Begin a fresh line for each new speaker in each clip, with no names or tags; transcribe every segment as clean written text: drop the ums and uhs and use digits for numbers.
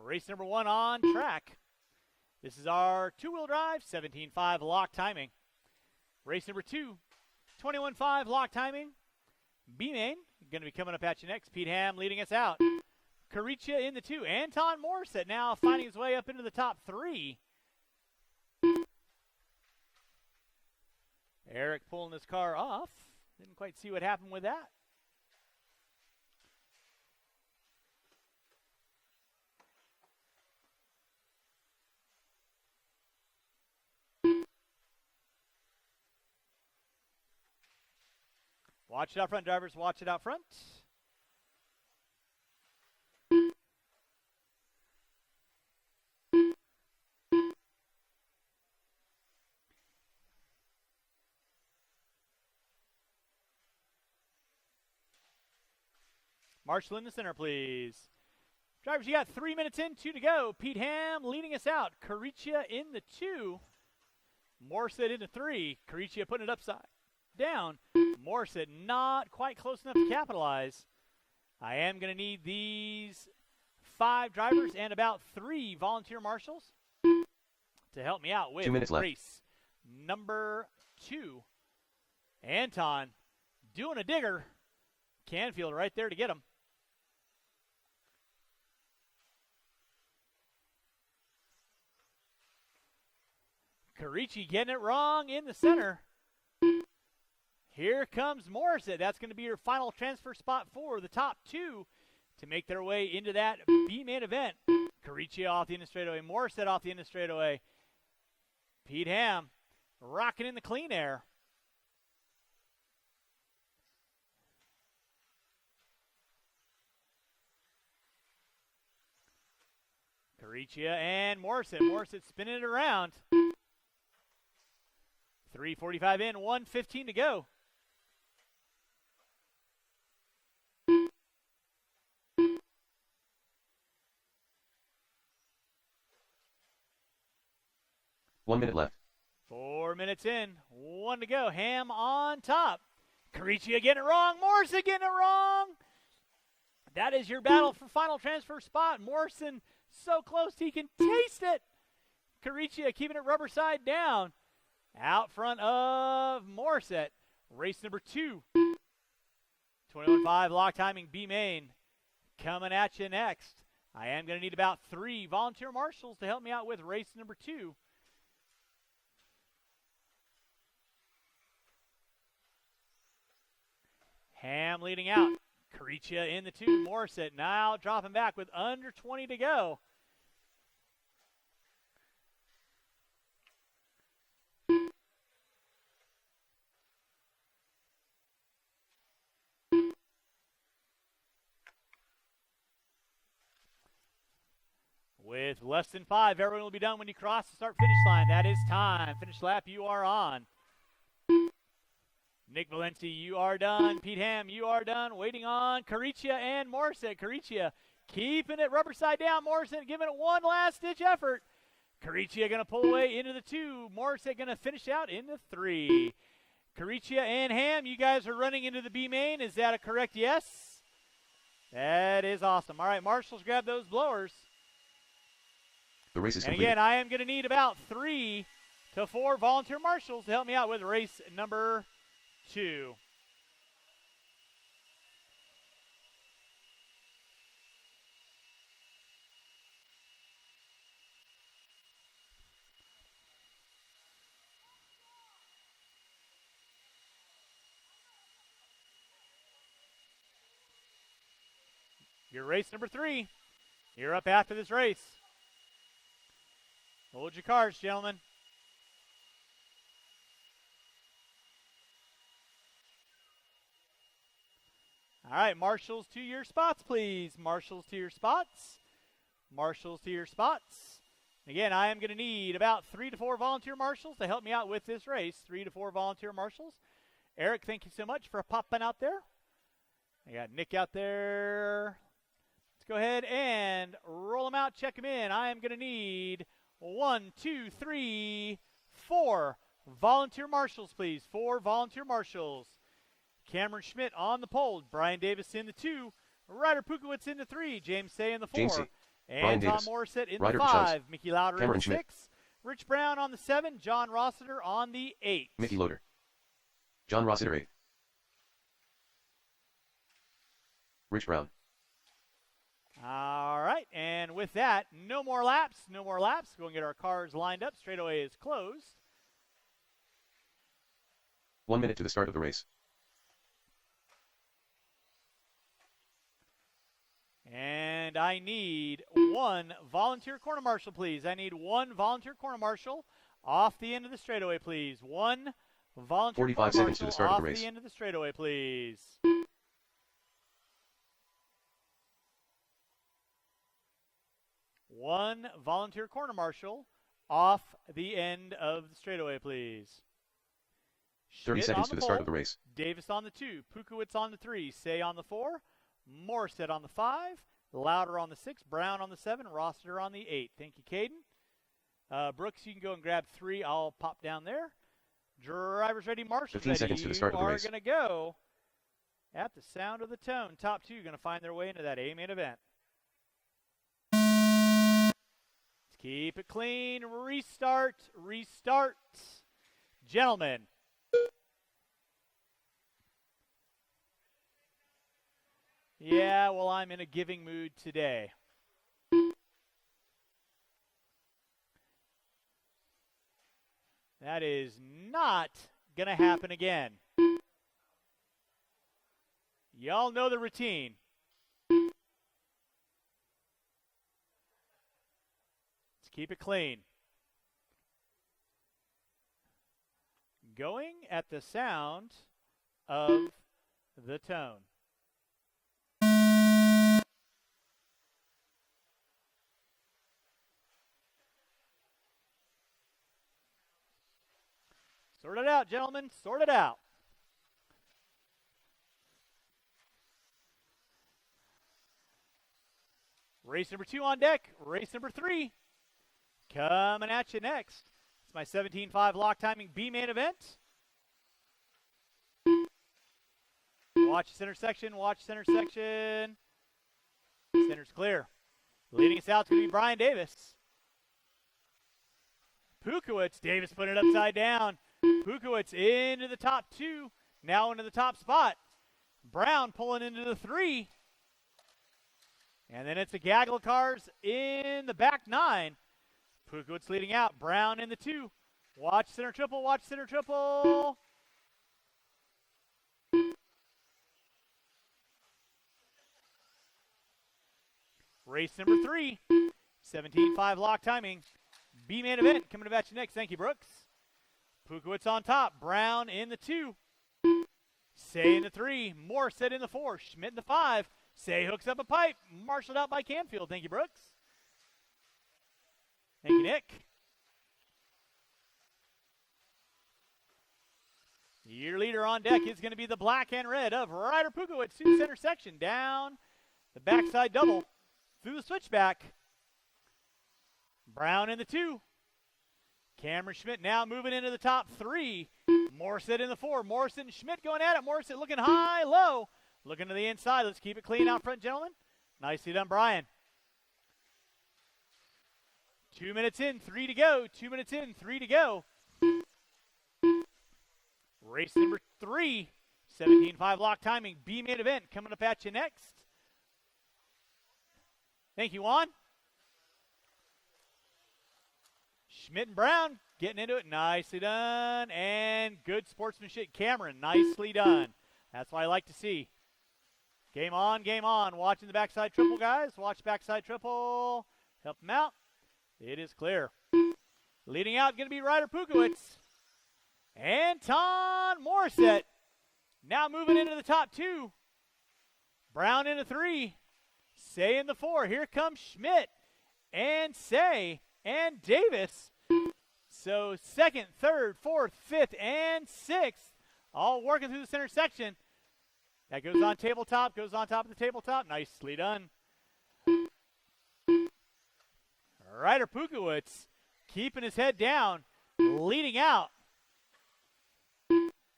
Race number 1 on track. This is our two-wheel drive, 17.5 lock timing. Race number 2, 21.5 lock timing. B-Main, going to be coming up at you next. Pete Ham leading us out. Caricia in the 2. Anton Morissette now finding his way up into the top 3. Eric pulling his car off. Didn't quite see what happened with that. Watch it out front, drivers. Watch it out front. Marshall in the center, please. Drivers, you got 3 minutes in, 2 to go. Pete Ham leading us out. Caricia in the 2. Morissette in the 3. Caricia putting it upside down. Morissette not quite close enough to capitalize. I am going to need these 5 drivers and about 3 volunteer marshals to help me out with
2 minutes left.
Race number 2. Anton doing a digger. Canfield right there to get him. Carici getting it wrong in the center. Here comes Morissette. That's going to be your final transfer spot for the top 2 to make their way into that B-main event. Carici off the end of straightaway. Morissette off the end of straightaway. Pete Ham rocking in the clean air. Caricia and Morissette. Morissette spinning it around. 3:45 in, 1:15 to go.
One minute left.
4 minutes in, 1 to go. Ham on top. Caricia getting it wrong. Morrison getting it wrong. That is your battle for final transfer spot. Morrison so close he can taste it. Caricia keeping it rubber side down. Out front of Morissette. Race number 2. 21.5 lock timing B-main. Coming at you next. I am going to need about 3 volunteer marshals to help me out with race number 2. Ham leading out. Caricia in the 2. Morissette now dropping back with under 20 to go. With less than 5, everyone will be done when you cross the start-finish line. That is time. Finish lap, you are on. Nick Valenti, you are done. Pete Ham, you are done. Waiting on Caricia and Morissette. Caricia keeping it rubber side down. Morissette giving it one last-ditch effort. Caricia going to pull away into the 2. Morissette going to finish out in the 3. Caricia and Ham, you guys are running into the B-main. Is that a correct yes? That is awesome. All right, marshals, grab those blowers.
The race is
and
complete.
again, I am going to need about 3 to 4 volunteer marshals to help me out with race number 2. Your race number 3. You're up after this race. Hold your cards, gentlemen. All right, marshals to your spots, please. Marshals to your spots. Marshals to your spots. Again, I am going to need about 3 to 4 volunteer marshals to help me out with this race. 3 to 4 volunteer marshals. Eric, thank you so much for popping out there. I got Nick out there. Let's go ahead and roll them out, check them in. I am going to need 1, 2, 3, 4 volunteer marshals, please. 4 volunteer marshals. Cameron Schmidt on the pole. Brian Davis in the 2. Ryder Pukowitz in the 3. James Say in the 4.
Brian
Anton
Davis.
Morissette in
Ryder
the 5.
Chuz.
Mickey Lauder in
Cameron
the
Schmidt.
6. Rich Brown on the 7. John Rossiter on the 8.
Mickey Loader. John Rossiter 8. Rich Brown.
All right, and with that, no more laps. No more laps. Go and get our cars lined up. Straightaway is closed.
1 minute to the start of the race.
And I need one volunteer corner marshal, please. I need one volunteer corner marshal off the end of the straightaway, please. One volunteer
45
corner
seconds to
marshal
the start of
off
the race.
the end of the straightaway, please. One volunteer corner marshal off the end of the straightaway, please.
30
Schmidt
seconds
on
to the
pole,
start of the race.
Davis on the 2, Pukowitz on the 3, Say on the 4, Morissette on the 5, Lauder on the 6, Brown on the 7, Rossiter on the 8. Thank you, Caden. Brooks, you can go and grab 3. I'll pop down there. Drivers ready, marshals
15
ready.
seconds to the start of the race.
You are going to go at the sound of the tone. Top 2 going to find their way into that A main event. Let's keep it clean. Restart. Restart. Gentlemen. Yeah, well, I'm in a giving mood today. That is not going to happen again. Y'all know the routine. Let's keep it clean. Going at the sound of the tone. Sort it out, gentlemen. Sort it out. Race number 2 on deck. Race number 3 coming at you next. It's my 17.5 lock timing B main event. Watch center section. Watch center section. Center's clear. Leading us out to be Brian Davis. Pukowitz. Davis putting it upside down. Pukowitz into the top 2. Now into the top spot. Brown pulling into the 3. And then it's a gaggle of cars in the back 9. Pukowitz leading out. Brown in the 2. Watch center triple. Watch center triple. Race number 3. 17.5 lock timing. B-main event coming at you next. Thank you, Brooks. Pukowitz on top. Brown in the 2. Say in the 3. Morissette in the 4. Schmidt in the 5. Say hooks up a pipe. Marshaled out by Canfield. Thank you, Brooks. Thank you, Nick. Your leader on deck is going to be the black and red of Ryder Pukowitz to the center section. Down the backside double. Through the switchback. Brown in the 2. Cameron Schmidt now moving into the top 3. Morissette in the 4. Morissette and Schmidt going at it. Morissette looking high, low. Looking to the inside. Let's keep it clean out front, gentlemen. Nicely done, Brian. 2 minutes in, 3 to go. 2 minutes in, 3 to go. Race number 3. 17.5 lock timing. B-main event coming up at you next. Thank you, Juan. Schmidt and Brown getting into it. Nicely done. And good sportsmanship. Cameron, nicely done. That's what I like to see. Game on, game on. Watching the backside triple, guys. Watch backside triple. Help them out. It is clear. Leading out going to be Ryder Pukowitz. Anton Morissette. Now moving into the top 2. Brown in the 3. Say in the 4. Here comes Schmidt. And Say. And Davis. So 2nd, 3rd, 4th, 5th, and 6th. All working through the center section. That goes on tabletop. Goes on top of the tabletop. Nicely done. Ryder Pukowitz keeping his head down. Leading out.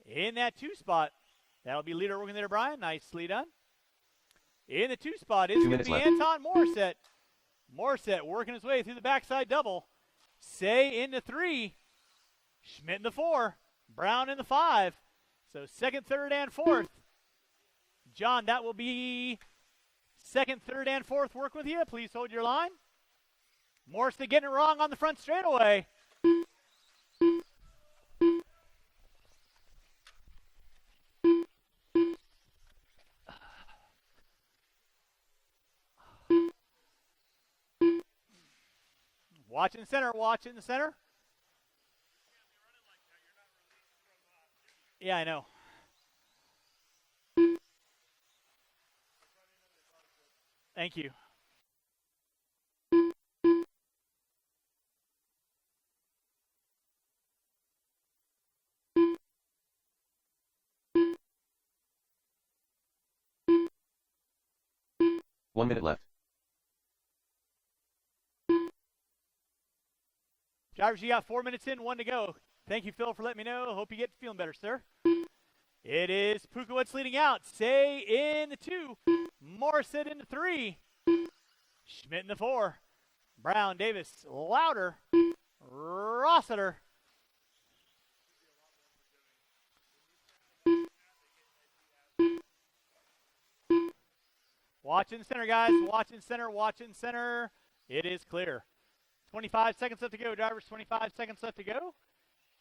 In that 2 spot. That'll be leader working there, Brian. Nicely done. In the 2 spot is going to be
left.
Anton Morissette. Morissette working his way through the backside double. Say in the 3. Schmidt in the 4. Brown in the 5. So second, third, and fourth. John, that will be second, third, and fourth work with you. Please hold your line. Morissette getting it wrong on the front straightaway. Watch in the center, watch in the center. Yeah, I know. Thank you.
One minute left.
Drivers, you got 4 minutes in, 1 to go. Thank you, Phil, for letting me know. Hope you get feeling better, sir. It is Pukowitz leading out. Say in the 2. Morissette in the 3. Schmidt in the 4. Brown, Davis, Louder, Rossiter. Watch in center, guys. Watch in center, watch in center. It is clear. 25 seconds left to go, drivers. 25 seconds left to go.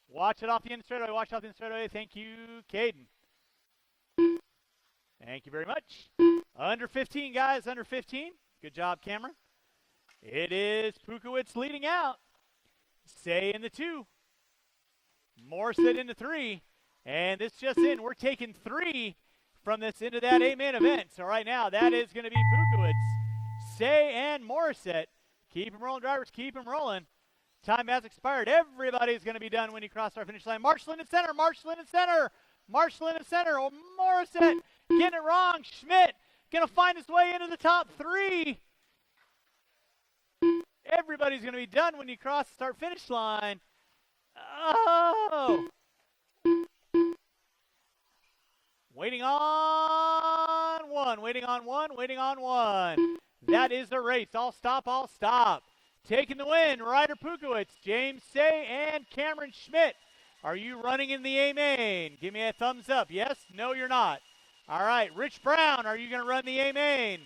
Watch it off the end straightaway. Watch off the end straightaway. Thank you, Caden. Thank you very much. Under 15, guys. Under 15. Good job, Cameron. It is Pukowitz leading out. Say in the 2. Morissette in the 3. And this just in. We're taking 3 from this into that A-main event. So right now, that is going to be Pukowitz, Say, and Morissette. Keep them rolling, drivers. Keep them rolling. Time has expired. Everybody's going to be done when you cross our finish line. Marshall in center. Marshall in center. Marshall in center. Oh, Morissette getting it wrong. Schmidt going to find his way into the top 3. Everybody's going to be done when you cross the start-finish line. Oh! Waiting on 1. Waiting on 1. Waiting on 1. That is the race. All stop, all stop. Taking the win, Ryder Pukowitz, James Say, and Cameron Schmidt. Are you running in the A-main? Give me a thumbs up. Yes? No, you're not. All right. Rich Brown, are you going to run the A-main?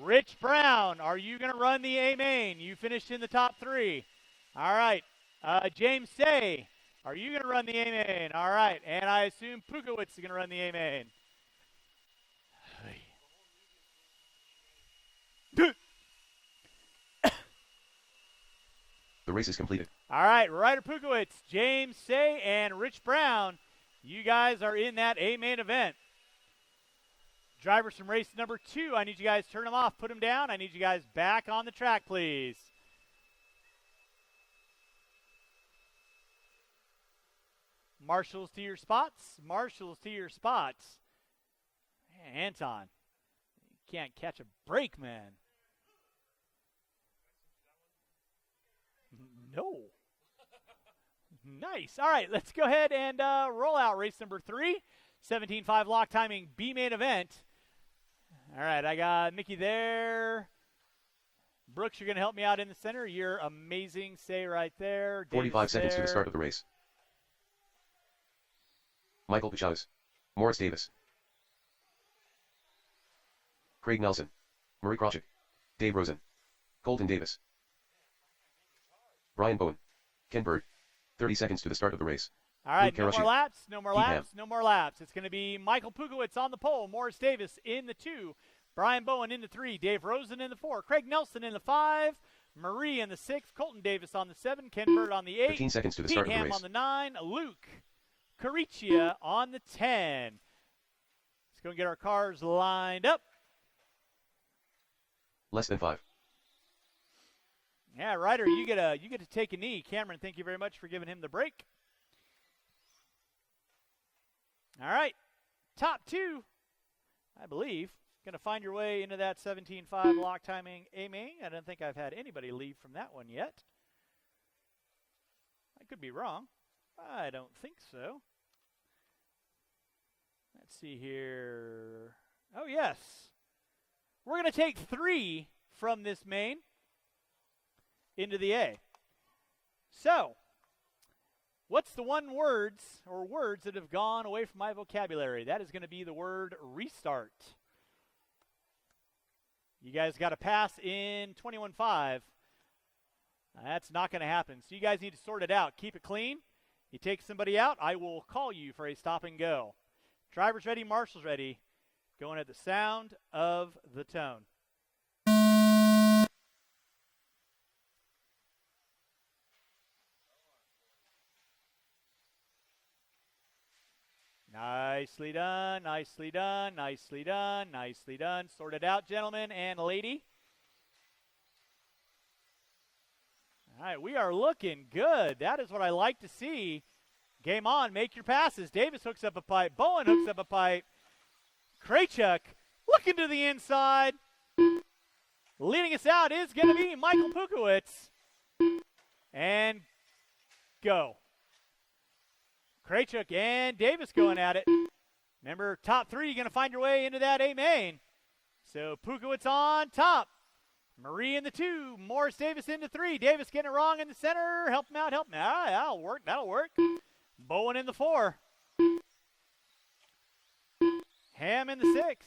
Rich Brown, are you going to run the A-main? You finished in the top 3. All right. James Say, are you going to run the A-main? All right. And I assume Pukowitz is going to run the A-main.
The race is completed.
All right, Ryder Pukowitz, James Say, and Rich Brown, you guys are in that A-main event. Drivers from race number 2, I need you guys to turn them off, put them down. I need you guys back on the track, please. Marshals to your spots. Marshals to your spots. Man, Anton, you can't catch a break, man. No. Nice. All right, let's go ahead and roll out race number 3. 17.5 lock timing B-main event. All right, I got Mickey there. Brooks, you're going to help me out in the center. You're amazing. Say right there.
45 seconds to the start of the race. Michael Pichavas. Morris Davis. Craig Nelson. Murray Krawczyk. Dave Rosen. Colton Davis. Brian Bowen. Ken Bird. 30 seconds to the start of the race.
All right,
Luke
no more
Karashi.
laps, no more
Keatham.
laps, no more laps. It's going to be Michael Pukowitz on the pole, Morris Davis in the 2, Brian Bowen in the 3, Dave Rosen in the 4, Craig Nelson in the 5, Marie in the 6, Colton Davis on the 7, Ken Bird on the 8,
15 seconds to the
Pete
start of the
Ham
race.
on the 9, Luke Caricia on the 10. Let's go and get our cars lined up.
Less than 5.
Yeah, Ryder, you get to take a knee. Cameron, thank you very much for giving him the break. All right, top 2, I believe, going to find your way into that 17.5 lock timing A-main. I don't think I've had anybody leave from that one yet. I could be wrong. I don't think so. Let's see here. Oh, yes. We're going to take 3 from this main into the A. So, what's the one words that have gone away from my vocabulary? That is going to be the word restart. You guys got to pass in 21.5. That's not going to happen. So you guys need to sort it out. Keep it clean. You take somebody out, I will call you for a stop and go. Driver's ready, marshal's ready. Going at the sound of the tone. Nicely done, nicely done, nicely done, nicely done. Sort it out, gentlemen and lady. All right, we are looking good. That is what I like to see. Game on, make your passes. Davis hooks up a pipe. Bowen hooks up a pipe. Kraychuk looking to the inside. Leading us out is going to be Michael Pukowitz. And go. Kraychuk and Davis going at it. Remember, top 3, you're going to find your way into that A main. So Pukowitz on top. Marie in the 2. Morris Davis into 3. Davis getting it wrong in the center. Help him out, help him out. Ah, that'll work, that'll work. Bowen in the 4. Ham in the 6.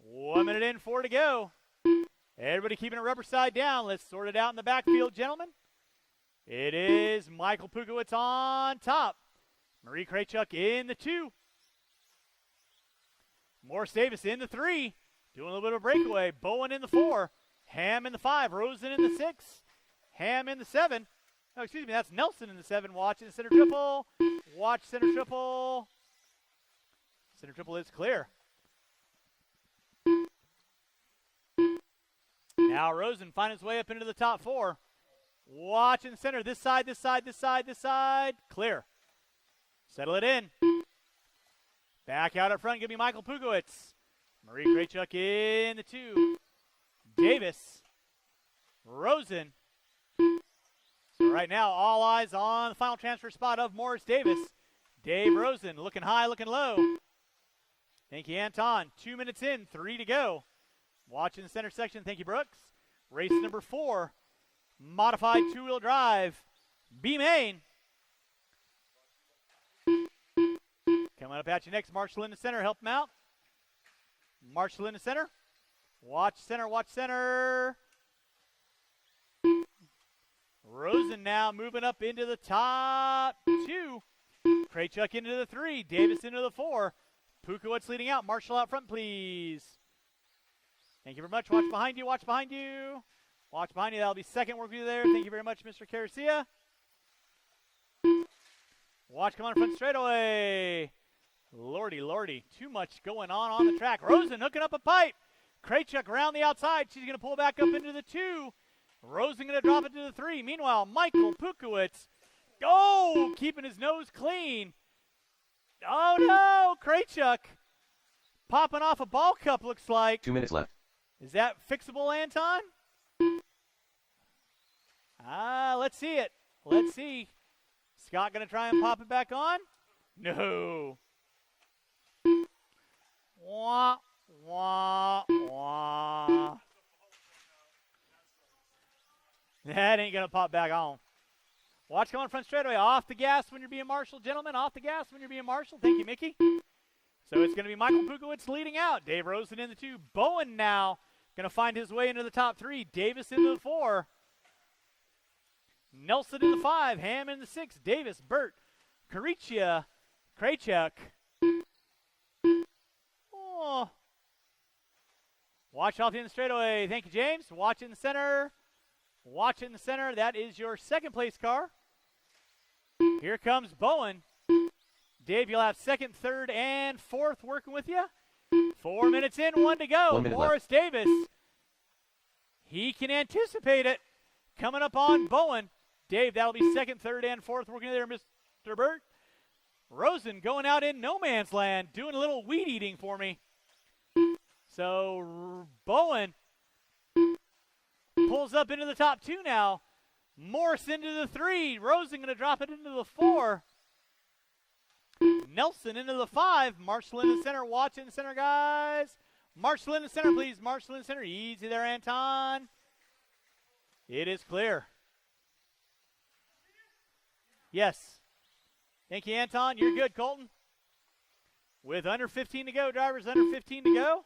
1 minute in, 4 to go. Everybody keeping it rubber side down. Let's sort it out in the backfield, gentlemen. It is Michael Pukowitz on top. Marie Kraychuk in the 2. Morris Davis in the 3. Doing a little bit of a breakaway. Bowen in the 4. Ham in the 5. Rosen in the 6. Ham in the 7. Oh, excuse me, that's Nelson in the 7. Watching the center triple. Watch center triple. Center triple is clear. Now Rosen finds his way up into the top 4. Watching the center. This side, this side, this side, this side. Clear. Settle it in. Back out up front, give me Michael Pukowitz. Marie Kraychuk in the 2. Davis. Rosen. So right now, all eyes on the final transfer spot of Morris Davis. Dave Rosen looking high, looking low. Thank you, Anton. 2 minutes in, 3 to go. Watching the center section. Thank you, Brooks. Race number 4. Modified 2-wheel drive. B main. Coming up at you next, Marshall in the center. Help him out. Marshall in the center. Watch center, watch center. Rosen now moving up into the top 2. Kraychuk into the 3. Davis into the 4. Pukowitz leading out. Marshall out front, please. Thank you very much. Watch behind you. Watch behind you. Watch behind you. That'll be second work view there. Thank you very much, Mr. Caracia. Watch come on front straightaway. Lordy, lordy. Too much going on the track. Rosen hooking up a pipe. Kraychuk around the outside. She's going to pull back up into the 2. Rosen going to drop it to the 3. Meanwhile, Michael Pukowitz. Oh, keeping his nose clean. Oh, no. Kraychuk popping off a ball cup, looks like.
2 minutes left.
Is that fixable, Anton? Let's see it. Let's see. Scott going to try and pop it back on? No. Wah, wah, wah. That ain't going to pop back on. Watch coming front straightaway. Off the gas when you're being Marshall, gentlemen. Off the gas when you're being Marshall. Thank you, Mickey. So it's going to be Michael Pukowitz leading out. Dave Rosen in the 2. Bowen now going to find his way into the top 3. Davis into the 4. Nelson in the 5. Ham in the 6. Davis, Burt, Caricia, Kraychuk. Oh. Watch off the end of the straightaway. Thank you, James. Watch in the center. Watch in the center. That is your second place car. Here comes Bowen. Dave, you'll have second, third, and fourth working with you. 4 minutes in, 1 to go.
1 minute
Morris Davis. He can anticipate it. Coming up on Bowen. Dave, that'll be second, third, and fourth working there, Mr. Burt. Rosen going out in no man's land, doing a little weed eating for me. So Bowen pulls up into the top 2 now. Morris into the 3. Rosen going to drop it into the 4. Nelson into the 5. Marshall in the center. Watch in the center, guys. Marshall in the center, please. Marshall in the center. Easy there, Anton. It is clear. Yes. Thank you, Anton. You're good, Colton. With under 15 to go, drivers, under 15 to go.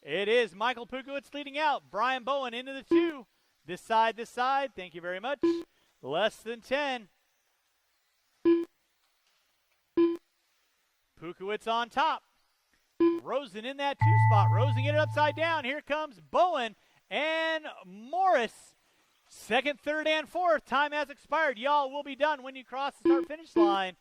It is Michael Pukowitz leading out. Brian Bowen into the 2. This side, this side. Thank you very much. Less than 10. Pukowitz on top. Rosen in that 2 spot. Rosen get it upside down. Here comes Bowen and Morris. Second, third, and fourth. Time has expired. Y'all will be done when you cross the start-finish line.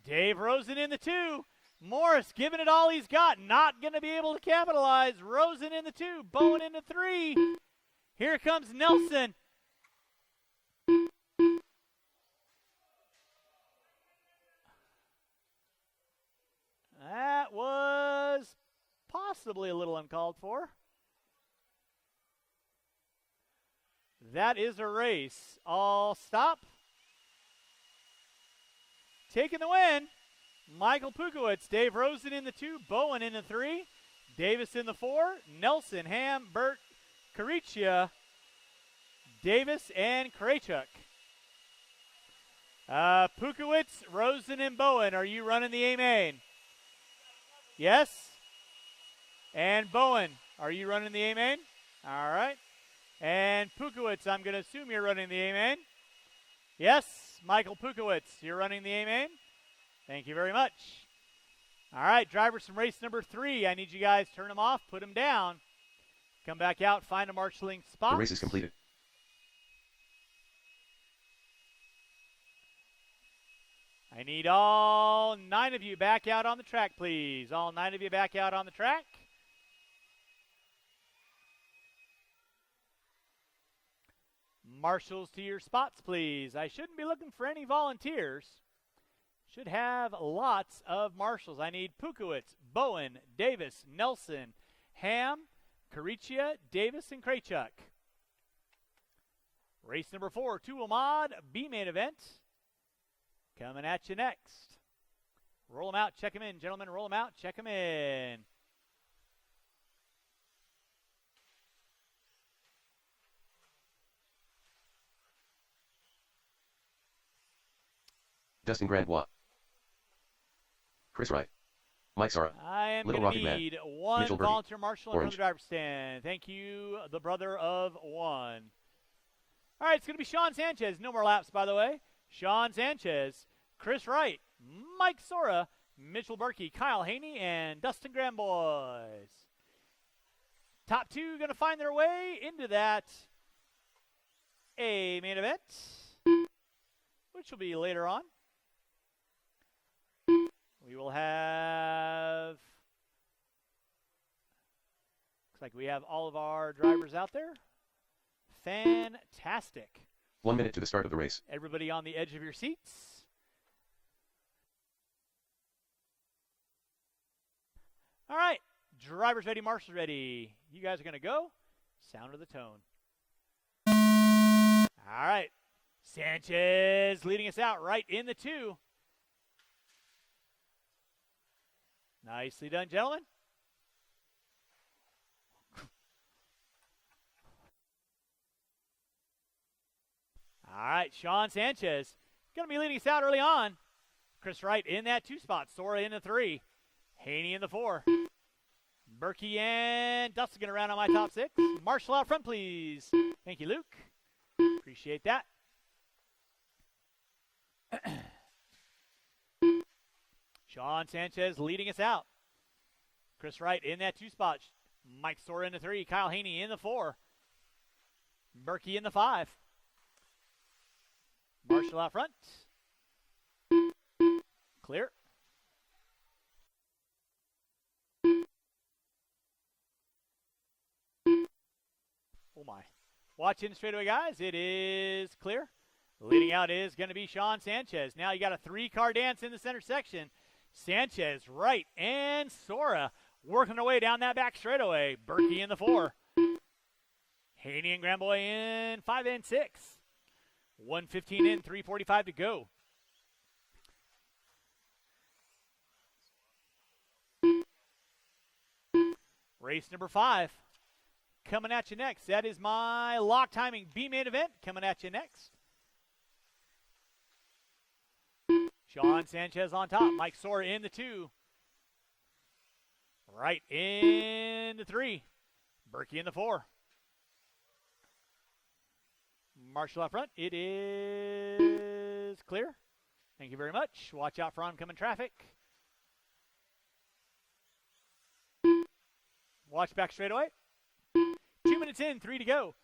Dave Rosen in the 2. Morris giving it all he's got. Not going to be able to capitalize. Rosen in the 2. Bowen in the 3. Here comes Nelson. That was possibly a little uncalled for. That is a race. All stop. Taking the win, Michael Pukowitz. Dave Rosen in the 2, Bowen in the 3, Davis in the 4, Nelson, Ham, Burt, Karichia, Davis, and Krachuk. Pukowitz, Rosen, and Bowen. Are you running the A main? Yes? And Bowen, are you running the A main? All right. And Pukowitz, I'm going to assume you're running the A main. Yes, Michael Pukowitz, you're running the A main. Thank you very much. All right, drivers from race number 3. I need you guys to turn them off, put them down. Come back out, find a marshalling spot.
The race is completed.
I need all 9 of you back out on the track, please. All 9 of you back out on the track. Marshals to your spots, please. I shouldn't be looking for any volunteers. Should have lots of marshals. I need Pukowitz, Bowen, Davis, Nelson, Ham, Karichia, Davis, and Krachuk. Race number 4, 2 Ahmad, B main event. Coming at you next. Roll them out, check them in. Gentlemen, roll them out, check them in.
Dustin Grandbois. Chris Wright. Mike Sara.
I am
Little
going to
Rocket
need 1
Mitchell Birdie.
volunteer marshal in front of
Orange.
the driver's stand. Thank you, the brother of 1. All right, it's going to be Sean Sanchez. No more laps, by the way. Sean Sanchez, Chris Wright, Mike Sora, Mitchell Berkey, Kyle Haney, and Dustin Grandbois. Top 2 going to find their way into that A main event, which will be later on. We will have, looks like we have all of our drivers out there. Fantastic.
1 minute to the start of the race.
Everybody on the edge of your seats. All right, drivers ready, marshals ready. You guys are going to go. Sound of the tone. All right, Sanchez leading us out right in the 2. Nicely done, gentlemen. All right, Sean Sanchez going to be leading us out early on. Chris Wright in that 2 spot. Sora in the 3. Haney in the 4. Berkey and Dustin going to round on my top 6. Marshall out front, please. Thank you, Luke. Appreciate that. Sean Sanchez leading us out. Chris Wright in that 2 spot. Mike Sora in the 3. Kyle Haney in the 4. Berkey in the 5. Marshall out front. Clear. Oh my. Watch in straightaway, guys. It is clear. Leading out is going to be Sean Sanchez. Now you got a 3-car dance in the center section. Sanchez, Wright, and Sora working their way down that back straightaway. Berkey in the 4. Haney and Grandboy in 5 and 6. 1:15 in, 3:45 to go. Race number 5 coming at you next. That is my lock timing B main event coming at you next. Sean Sanchez on top. Mike Sora in the 2. Right in the 3. Berkey in the 4. Marshall out front. It is clear. Thank you very much. Watch out for oncoming traffic. Watch back straightaway. 2 minutes in, 3 to go.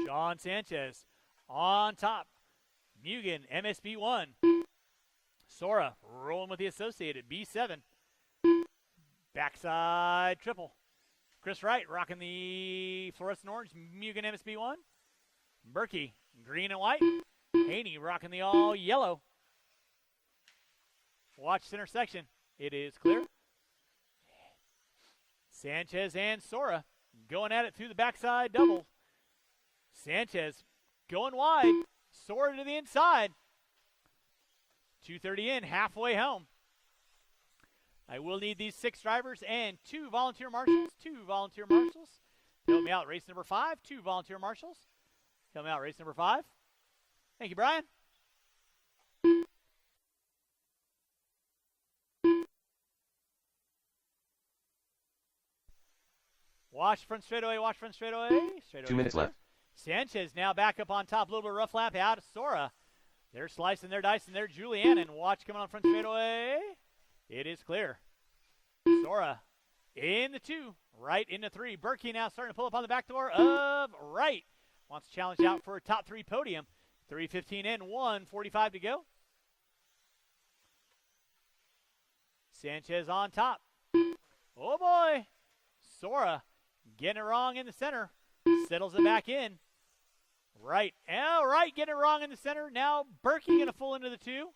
Sean Sanchez on top. Mugen, MSB 1. Sora rolling with the Associated, B7. Backside triple. Chris Wright rocking the fluorescent orange, Mugen MSB 1. Berkey, green and white. Haney rocking the all yellow. Watch center section. It is clear. Sanchez and Sora going at it through the backside double. Sanchez going wide. Sora to the inside. 2:30 in, halfway home. I will need these 6 drivers and 2 volunteer marshals. 2 volunteer marshals. Help me out, race number 5. 2 volunteer marshals. Help me out, race number 5. Thank you, Brian. Watch front straightaway, watch front straightaway.
2 minutes left.
Sanchez now back up on top, a little bit of rough lap out of Sora. They're slicing their dice, and they're Julianne. Watch coming on front straightaway. It is clear. Sora in the 2, right in the 3. Berkey now starting to pull up on the back door of right. Wants to challenge out for a top 3 podium. 3:15 in, 1:45 to go. Sanchez on top. Oh boy. Sora getting it wrong in the center. Settles it back in. Right. All right, getting it wrong in the center. Now Berkey going to full into the 2.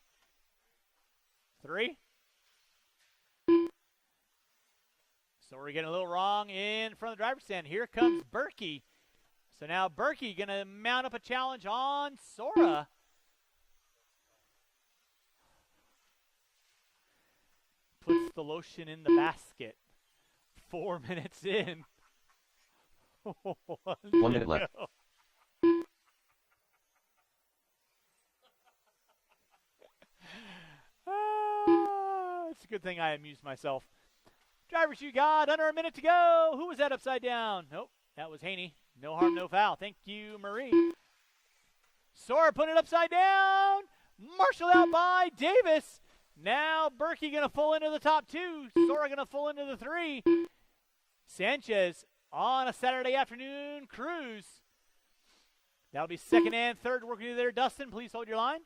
3. So we're getting a little wrong in front of the driver's stand. Here comes Berkey. So now Berkey going to mount up a challenge on Sora. Puts the lotion in the basket. 4 minutes in.
1 minute left.
It's a good thing I amused myself. Drivers, you got under a minute to go. Who was that upside down? Nope, that was Haney. No harm, no foul. Thank you, Marie. Sora putting it upside down. Marshall out by Davis. Now Berkey going to full into the top 2. Sora going to full into the 3. Sanchez on a Saturday afternoon cruise. That'll be second and third working you there. Dustin, please hold your line.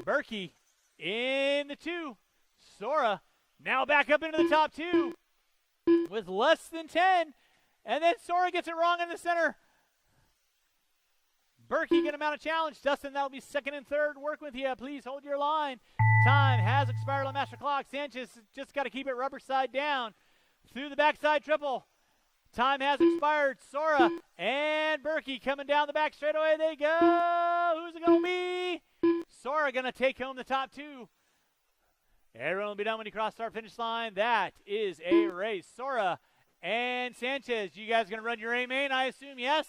Berkey in the 2. Sora now back up into the top 2 with less than 10. And then Sora gets it wrong in the center. Berkey going to mount a challenge. Dustin, that'll be second and third. Work with you. Please hold your line. Time has expired on master clock. Sanchez just got to keep it rubber side down. Through the backside triple. Time has expired. Sora and Berkey coming down the back straightaway. They go. Who's it going to be? Sora going to take home the top 2. Everyone will be done when you cross start finish line. That is a race. Sora and Sanchez, you guys going to run your A main, I assume? Yes?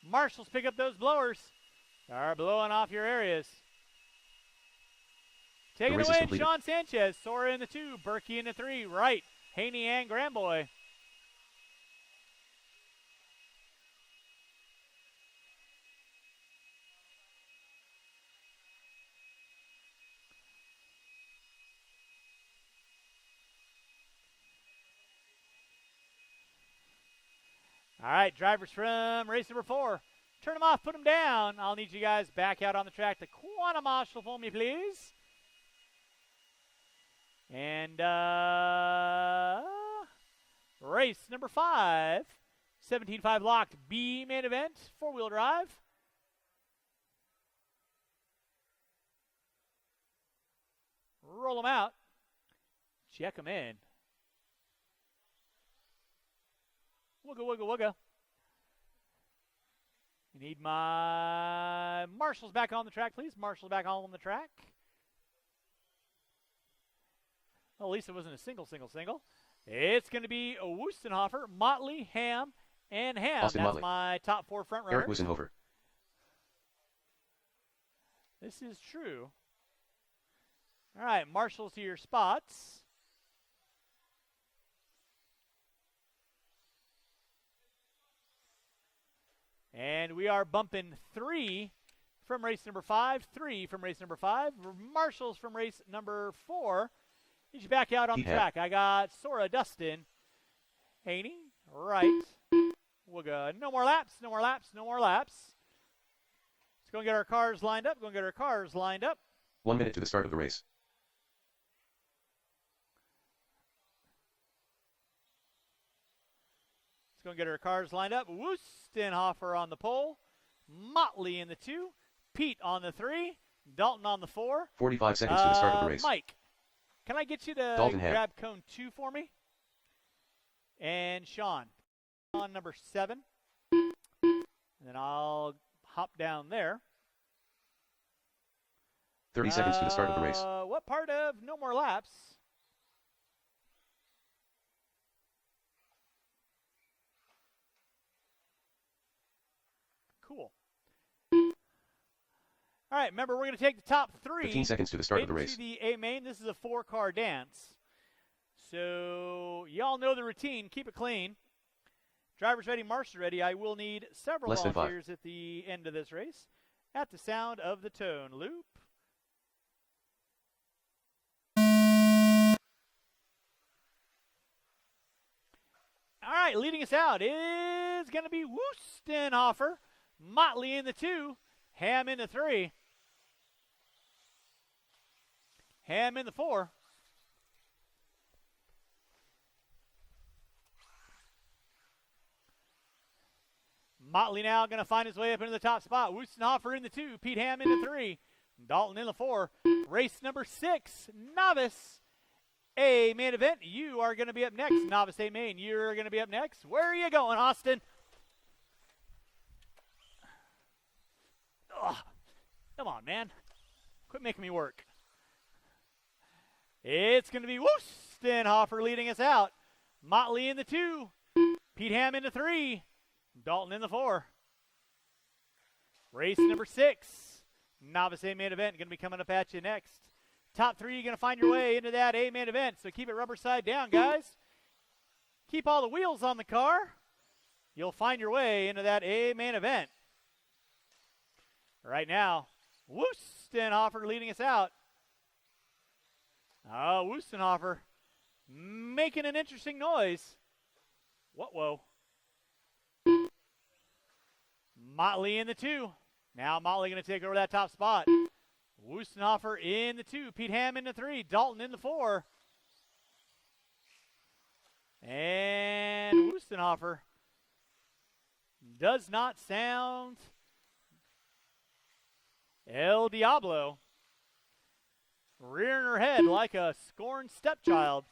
Marshals pick up those blowers. Are blowing off your areas. Taking it away, Sean Sanchez. Sora in the 2, Berkey in the 3. Right, Haney and Grandboy. All right, drivers from race number 4. Turn them off, put them down. I'll need you guys back out on the track to quantum marshal for me, please. And race number 5, 17.5 locked B main event, 4-wheel drive. Roll them out. Check them in. Wugga, wugga, wugga. I need my marshals back on the track, please. Marshals back on the track. Well, at least it wasn't a single. It's going to be a Wustenhofer, Motley, Ham, and Ham.
Austin
That's
Motley.
my top 4 front
Eric
runners.
Wustenhofer.
This is true. All right, marshals to your spots. And we are bumping 3 from race number 5, 3 from race number 5, marshals from race number 4. He's back out on the track. I got Sora, Dustin, Haney, right. We'll go. No more laps. Let's go and get our cars lined up.
1 minute to the start of the race.
Let's go and get our cars lined up. Wustenhofer on the pole. Motley in the 2. Pete on the 3. Dalton on the 4.
45 seconds to the start of the race.
Mike, can I get you to
Dalton
grab cone 2 for me? And Sean on number 7. And then I'll hop down there.
30 seconds to the start of the race.
What part of no more laps? Cool. All right, remember, we're going to take the top 3
15 seconds to the start of the race.
into the A main. This is a 4-car dance. So y'all know the routine. Keep it clean. Drivers ready, marshals ready. I will need several volunteers at the end of this race. At the sound of the tone loop. All right, leading us out is going to be Wustenhofer. Motley in the 2. Ham in the 3. Ham in the 4. Motley now going to find his way up into the top spot. Wustenhofer in the 2. Pete Ham in the 3. Dalton in the 4. Race number 6, Novice A main event. You are going to be up next. Novice A main, you're going to be up next. Where are you going, Austin? Ugh. Come on, man. Quit making me work. It's going to be Wustenhofer leading us out. Motley in the 2. Pete Ham in the 3. Dalton in the 4. Race number 6. Novice A main event going to be coming up at you next. Top 3, you're going to find your way into that A main event. So keep it rubber side down, guys. Keep all the wheels on the car. You'll find your way into that A main event. Right now, Wustenhofer leading us out. Oh, Wustenhofer making an interesting noise. Whoa. Motley in the 2. Now Motley going to take over that top spot. Wustenhofer in the 2. Pete Ham in the 3. Dalton in the 4. And Wustenhofer does not sound El Diablo. Rearing her head like a scorned stepchild.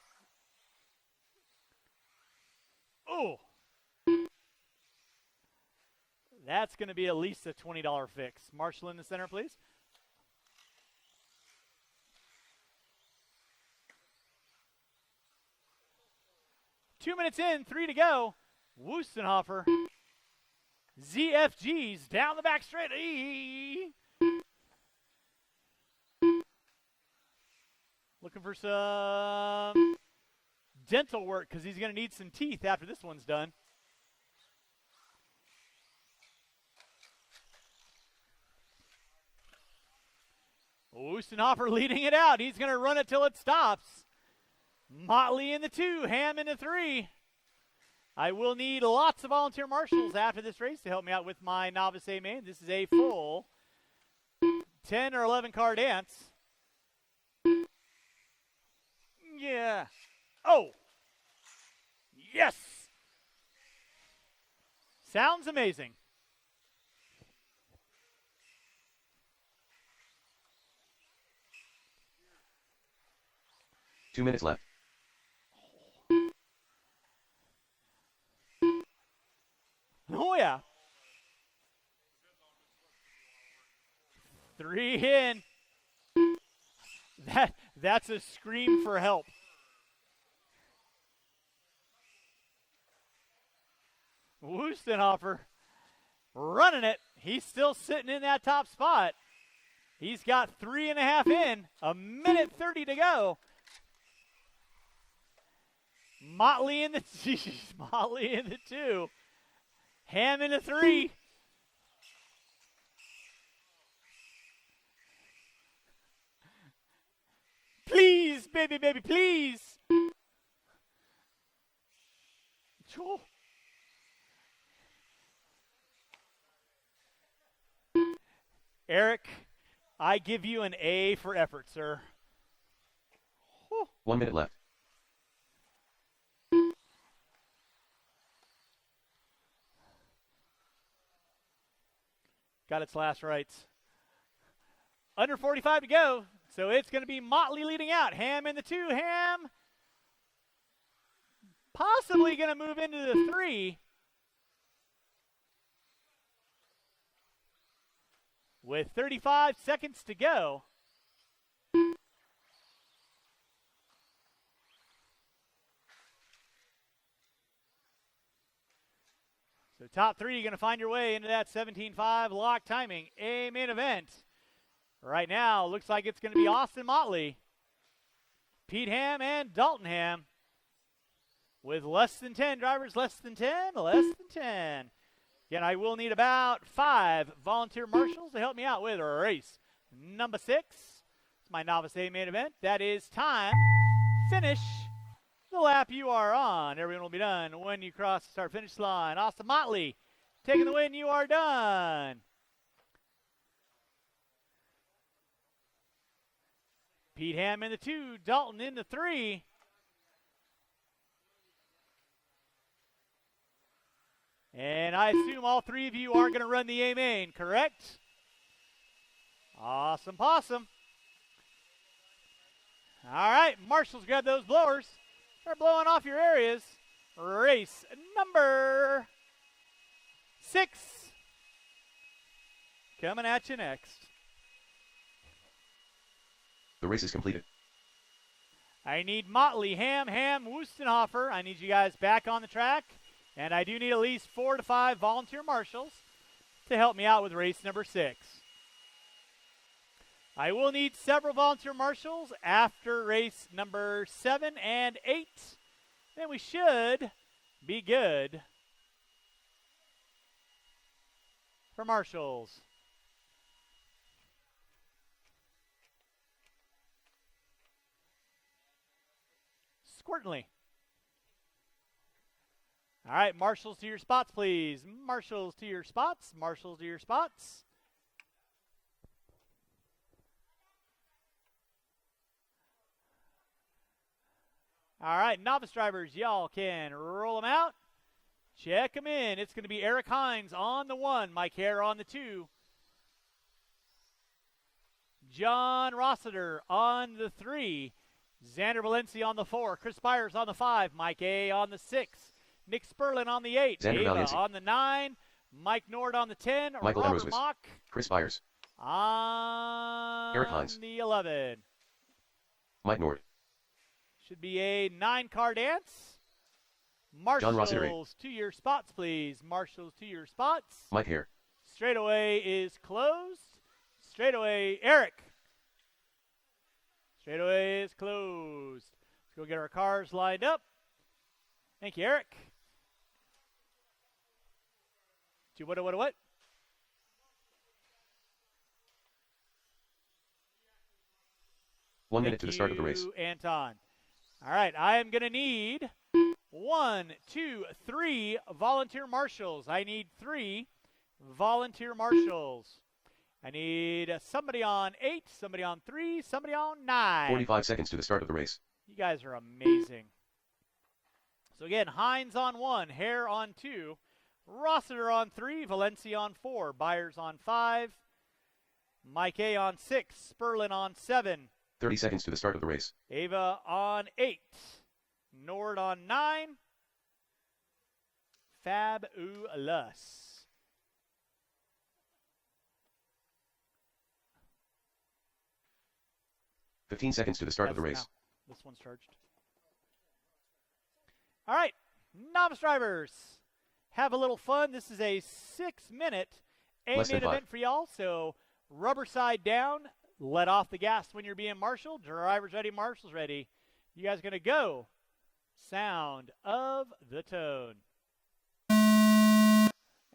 Oh. That's going to be at least a $20 fix. Marshall in the center, please. Two minutes in, 3 to go. Wustenhofer. ZFG's down the back straight. Looking for some dental work because he's going to need some teeth after this one's done. Wustenhofer leading it out. He's going to run it till it stops. Motley in the 2, Ham in the 3. I will need lots of volunteer marshals after this race to help me out with my Novice A main. This is a full 10 or 11 car dance. Yeah. Oh. Yes. Sounds amazing.
Two minutes left.
Oh, yeah. 3 in. That's a scream for help. Wustenhofer running it. He's still sitting in that top spot. He's got 3.5 in. 1:30 to go. Motley in the Motley in the 2. Ham in the 3. Please, baby, please. Oh. Eric, I give you an A for effort, sir. Oh.
1 minute left.
Got its last rights. Under 45 to go, so it's going to be Motley leading out. Ham in the 2. Ham possibly going to move into the 3. With 35 seconds to go. So top 3, you're going to find your way into that 17.5 lock timing. A main event. Right now, looks like it's going to be Austin Motley, Pete Ham, and Dalton Ham. With less than 10 drivers, less than 10. Again, I will need about 5 volunteer marshals to help me out with race number 6. It's my Novice A main event. That is time, finish, the lap you are on. Everyone will be done when you cross the start-finish line. Austin Motley taking the win. You are done. Pete Ham in the 2, Dalton in the 3. And I assume all 3 of you are going to run the A main, correct? Awesome possum. All right, marshals, grab those blowers. Start blowing off your areas. Race number 6 coming at you next.
The race is completed.
I need Motley, Ham, Wustenhofer. I need you guys back on the track. And I do need at least 4 to 5 volunteer marshals to help me out with race number 6. I will need several volunteer marshals after race number 7 and 8. Then we should be good for marshals. Squirtly. All right, marshals to your spots, please. Marshals to your spots. Marshals to your spots. All right, novice drivers, y'all can roll them out. Check them in. It's going to be Eric Hines on the 1, Mike Hare on the 2, John Rossiter on the 3, Xander Valencia on the 4, Chris Byers on the 5, Mike A on the 6, Nick Sperlin on the 8,
Xander
Ava
Valencia
on the 9, Mike Nord on the 10,
Michael
Robert
Emroswitz,
Mock
Chris Byers
on
Eric Hines,
the 11.
Mike Nord.
Should be a 9-car dance.
John Rossiter.
Marshals to your spots, please. Marshals to your spots.
Mike Hare.
Straightaway is closed. Straightaway, Eric. Straightaway is closed. Let's go get our cars lined up. Thank you, Eric. What?
1 minute to the start of the race.
Thank you, Anton. All right, I am going to need 1, 2, 3 volunteer marshals. I need 3 volunteer marshals. I need somebody on 8, somebody on 3, somebody on 9.
45 seconds to the start of the race.
You guys are amazing. So again, Hines on 1, Hare on 2, Rossiter on 3, Valencia on 4, Byers on 5, Mike A on 6, Sperlin on 7.
30 seconds to the start of the race.
Ava on 8, Nord on 9, Fabulous.
15 seconds to the start of the race.
Now. This one's charged. All right, novice drivers, have a little fun. This is a 6-minute A-main event for y'all. So rubber side down, let off the gas when you're being marshaled. Drivers ready, marshals ready. You guys going to go. Sound of the tone. All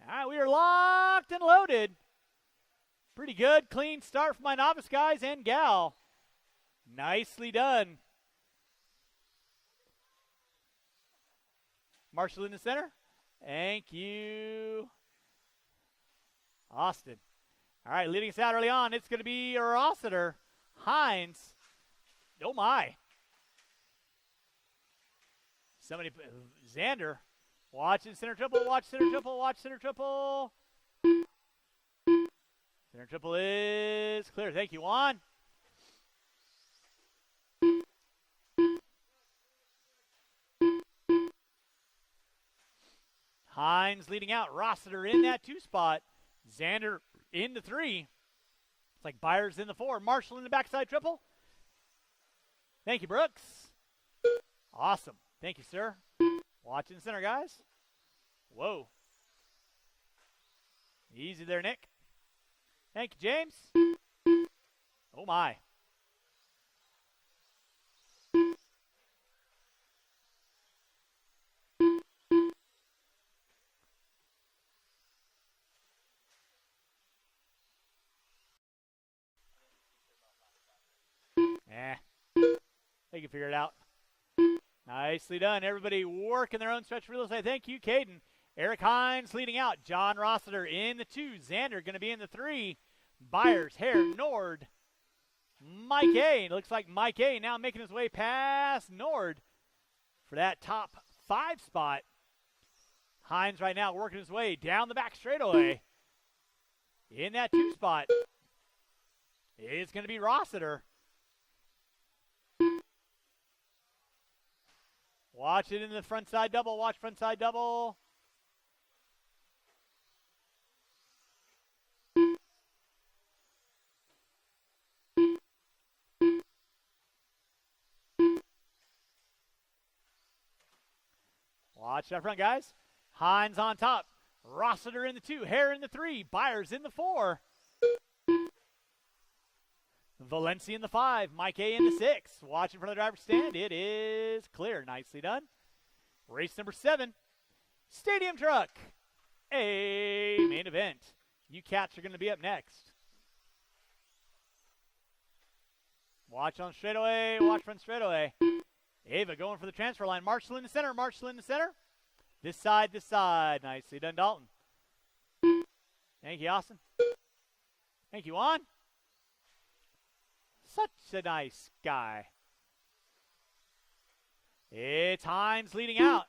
right, we are locked and loaded. Pretty good, clean start for my novice guys and gal. Nicely done. Marshall in the center. Thank you, Austin. All right, leading us out early on, it's going to be Rossiter. Hines. Oh, my. Xander. Watch it, center triple, watch center triple, watch center triple. Center triple is clear. Thank you, Juan. Hines leading out. Rossiter in that 2 spot. Xander in the 3. It's like Byers in the 4. Marshall in the backside triple. Thank you, Brooks. Awesome. Thank you, sir. Watching center, guys. Whoa. Easy there, Nick. Thank you, James. Oh, my. They can figure it out. Nicely done. Everybody working their own stretch real estate. Thank you, Caden. Eric Hines leading out. John Rossiter in the 2. Xander going to be in the 3. Byers, Hare, Nord. Mike A. Looks like Mike A. now making his way past Nord for that top 5 spot. Hines right now working his way down the back straightaway. In that 2 spot, it's going to be Rossiter. Watch it in the front side double. Watch front side double. Watch that front, guys. Hines on top. Rossiter in the 2. Hare in the 3. Byers in the 4. Valencia in the 5. Mike A in the 6. Watching from the driver's stand. It is clear. Nicely done. Race number 7. Stadium truck. A main event. You cats are going to be up next. Watch on straightaway. Watch front straightaway. Ava going for the transfer line. Marshall in the center. Marshall in the center. This side, this side. Nicely done, Dalton. Thank you, Austin. Thank you, Juan. Such a nice guy. It's Hines leading out.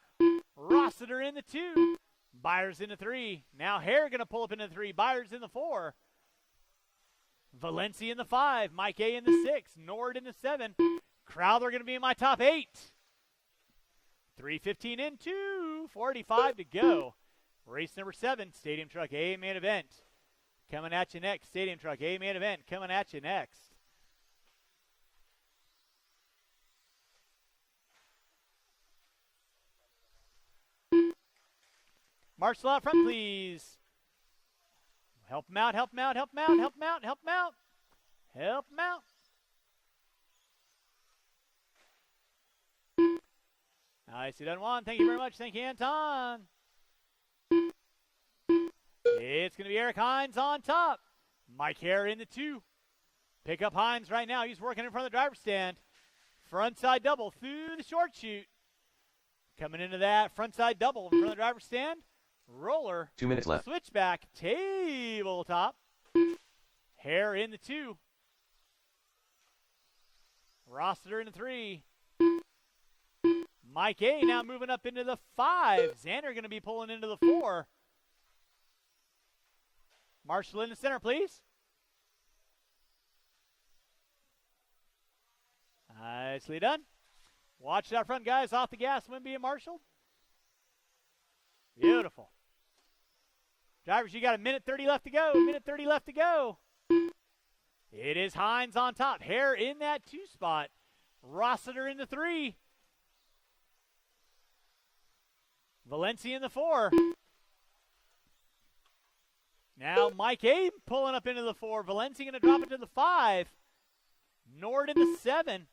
Rossiter in the 2. Byers in the 3. Now Hare going to pull up in the 3. Byers in the 4. Valencia in the 5. Mike A in the 6. Nord in the 7. Crowther going to be in my top 8. 3:15 in, 2:45 to go. Race number 7, Stadium Truck A main event. Coming at you next. Stadium Truck A main event coming at you next. Marshall out front, please. Help him out, help him out, help him out, help him out, help him out. Help him out. Nicely done, Juan. Thank you very much. Thank you, Anton. It's going to be Eric Hines on top. Mike Hare in the 2. Pick up Hines right now. He's working in front of the driver's stand. Front side double through the short chute. Coming into that front side double in front of the driver's stand. Roller.
2 minutes left.
Switchback. Tabletop. Hare in the 2. Rossiter in the 3. Mike A now moving up into the 5. Xander going to be pulling into the 4. Marshall in the center, please. Nicely done. Watch that front, guys. Off the gas when being marshaled. Beautiful. Drivers, you got a minute 30 left to go. Minute 30 left to go. It is Hines on top. Hare in that 2 spot. Rossiter in the 3. Valencia in the 4. Now Mike A pulling up into the 4. Valencia going to drop it to the 5. Nord in the 7.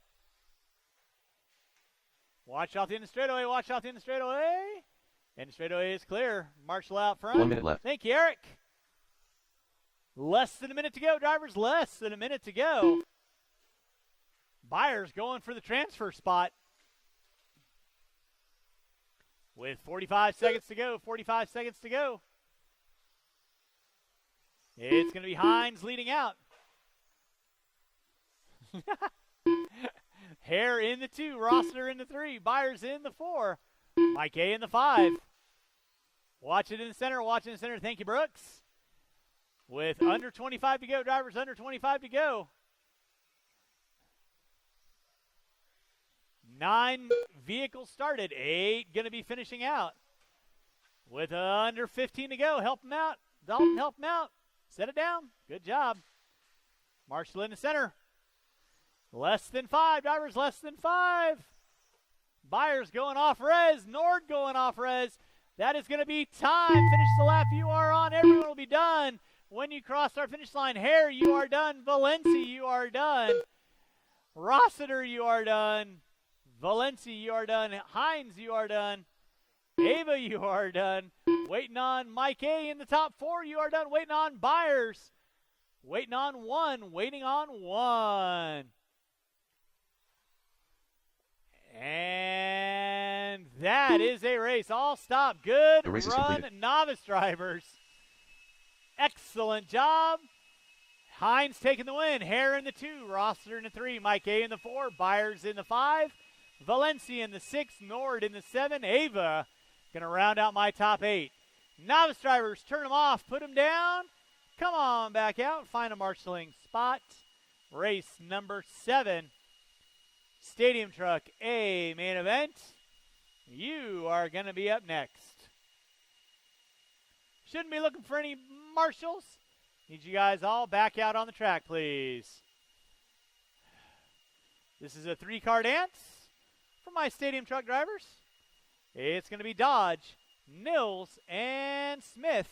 Watch out the end of straightaway. Watch out the end of straightaway. End of straightaway is clear. Marshall out front.
1 minute left.
Thank you, Eric. Less than a minute to go, drivers. Less than a minute to go. Byers going for the transfer spot. With 45 seconds to go. 45 seconds to go. It's going to be Hines leading out. Hare in the 2. Rossiter in the 3. Byers in the 4. Mike A in the 5. Watch it in the center. Watch it in the center. Thank you, Brooks. With under 25 to go, drivers, under 25 to go. 9 vehicles started. 8 going to be finishing out. With under 15 to go. Help them out. Dalton, help them out. Set it down. Good job. Marshall in the center. Less than 5, drivers, less than 5. Byers going off res. Nord going off res. That is going to be time. Finish the lap you are on. Everyone will be done. When you cross our finish line, Hare, you are done. Valencia, you are done. Rossiter, you are done. Valencia, you are done. Hines, you are done. Ava, you are done. Waiting on Mike A in the top 4, you are done. Waiting on Byers. Waiting on 1. Waiting on 1. And that is a race. All stop. Good run, novice drivers. Excellent job. Hines taking the win. Hare in the 2. Rossiter in the 3. Mike A in the 4. Byers in the 5. Valencia in the 6. Nord in the 7. Ava going to round out my top 8. Novice drivers, turn them off. Put them down. Come on back out. Find a marshalling spot. Race number 7. Stadium Truck A main event. You are going to be up next. Shouldn't be looking for any marshals. Need you guys all back out on the track, please. This is a 3-car dance for my Stadium Truck drivers. It's going to be Dodge, Nils, and Smith.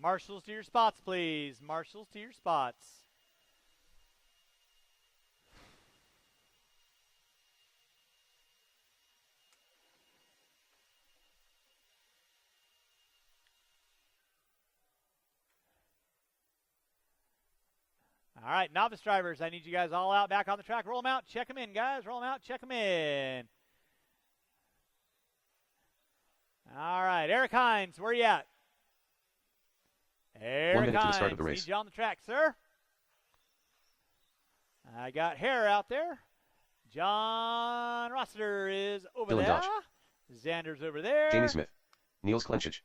Marshals to your spots, please. Marshals to your spots. All right, novice drivers, I need you guys all out back on the track. Roll them out, check them in, guys. Roll them out, check them in. All right, Eric Hines, where you at? Eric
1 minute
Hines,
to the start of the race.
need you on the track, sir. I got Hare out there. John Rossiter is over
Dylan
there.
Dodge.
Xander's over there.
Jamie Smith. Niels Klenchich.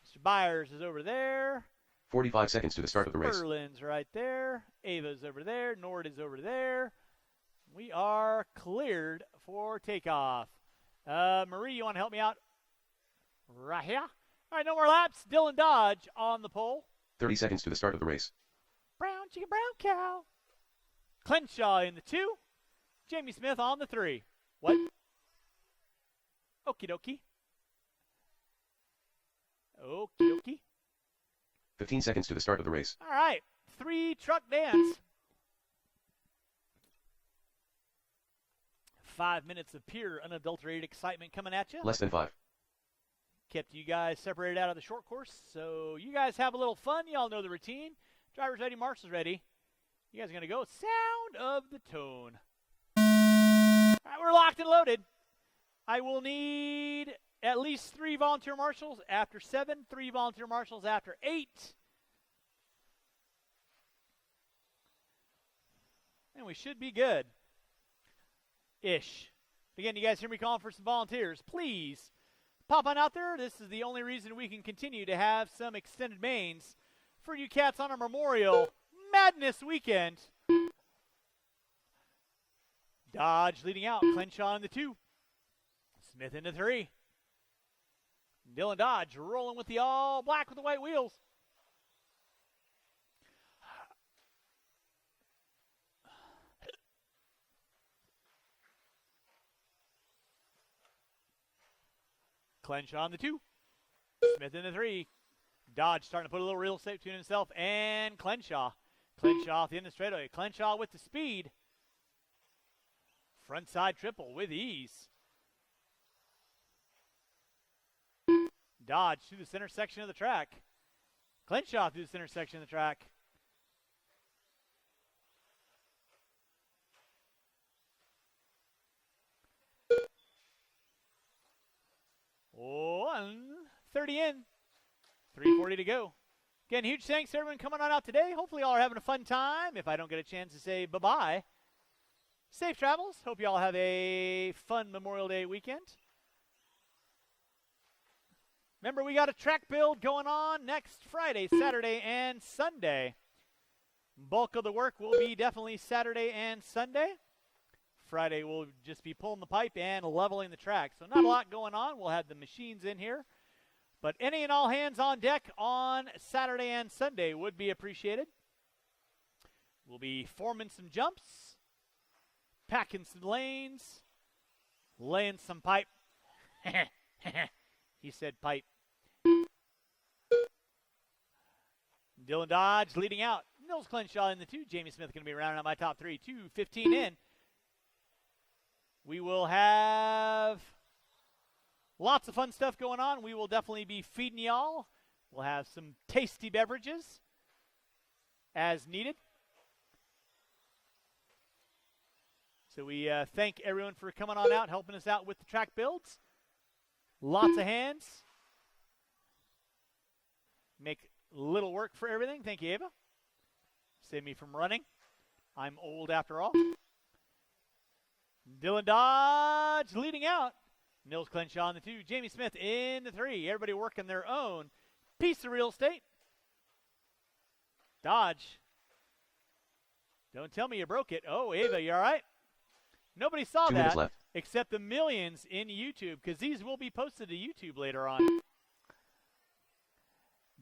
Mr. Byers is over there.
45 seconds to the start of the race.
Berlin's right there. Ava's over there. Nord is over there. We are cleared for takeoff. Marie, you want to help me out? Right here. All right, no more laps. Dylan Dodge on the pole.
30 seconds to the start of the race.
Brown chicken, brown cow. Clenshaw in the 2. Jamie Smith on the 3. What? Okie dokie. Okie dokie.
15 seconds to the start of the race.
All right, 3-truck dance. 5 minutes of pure, unadulterated excitement coming at you.
Less than 5.
Kept you guys separated out of the short course, so you guys have a little fun. Y'all know the routine. Drivers ready, marshals ready. You guys are going to go. Sound of the tone. All right, we're locked and loaded. I will need at least 3 volunteer marshals after 7, 3 volunteer marshals after 8. And we should be good. Ish. Again, you guys hear me calling for some volunteers. Please pop on out there. This is the only reason we can continue to have some extended mains for you cats on our Memorial Madness weekend. Dodge leading out. Clenshaw in the 2. Smith in the 3. Dylan Dodge rolling with the all black with the white wheels. Clenshaw on the 2. Smith in the 3. Dodge starting to put a little real estate between himself and Clenshaw. Clenshaw off the end of the straightaway. Clenshaw with the speed. Frontside triple with ease. Dodge through the center section of the track. Clenshaw through the center section of the track. Oh, 130 in. 340 to go. Again, huge thanks to everyone coming on out today. Hopefully y'all are having a fun time. If I don't get a chance to say bye-bye, safe travels. Hope y'all have a fun Memorial Day weekend. Remember, we got a track build going on next Friday, Saturday, and Sunday. Bulk of the work will be definitely Saturday and Sunday. Friday we'll just be pulling the pipe and leveling the track. So not a lot going on. We'll have the machines in here. But any and all hands on deck on Saturday and Sunday would be appreciated. We'll be forming some jumps, packing some lanes, laying some pipe. He said pipe. Dylan Dodge leading out. Nils Clenshaw in the 2. Jamie Smith going to be rounding out my top 3. 2:15 in. We will have lots of fun stuff going on. We will definitely be feeding y'all. We'll have some tasty beverages as needed. So we thank everyone for coming on out, helping us out with the track builds. Lots of hands. Make little work for everything. Thank you, Ava. Save me from running. I'm old after all. Dylan Dodge leading out. Nils Clenshaw in the 2. Jamie Smith in the 3. Everybody working their own piece of real estate. Dodge. Don't tell me you broke it. Oh, Ava, you all right? Nobody saw
2 minutes
that
left.
except the millions in YouTube, because these will be posted to YouTube later on.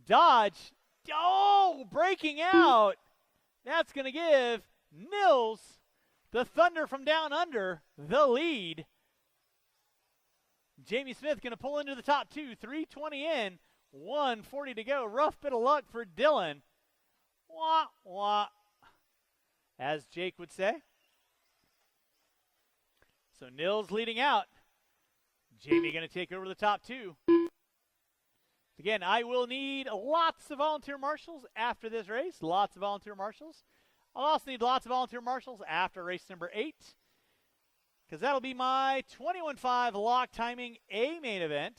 Dodge. Oh, breaking out. That's going to give Nils, the Thunder from down under, the lead. Jamie Smith going to pull into the top 2. 320 in. 140 to go. Rough bit of luck for Dylan. Wah, wah. As Jake would say. So Nils leading out. Jamie going to take over the top 2. Again, I will need lots of volunteer marshals after this race. Lots of volunteer marshals. I'll also need lots of volunteer marshals after race number 8. Because that'll be my 21.5 lock timing A main event.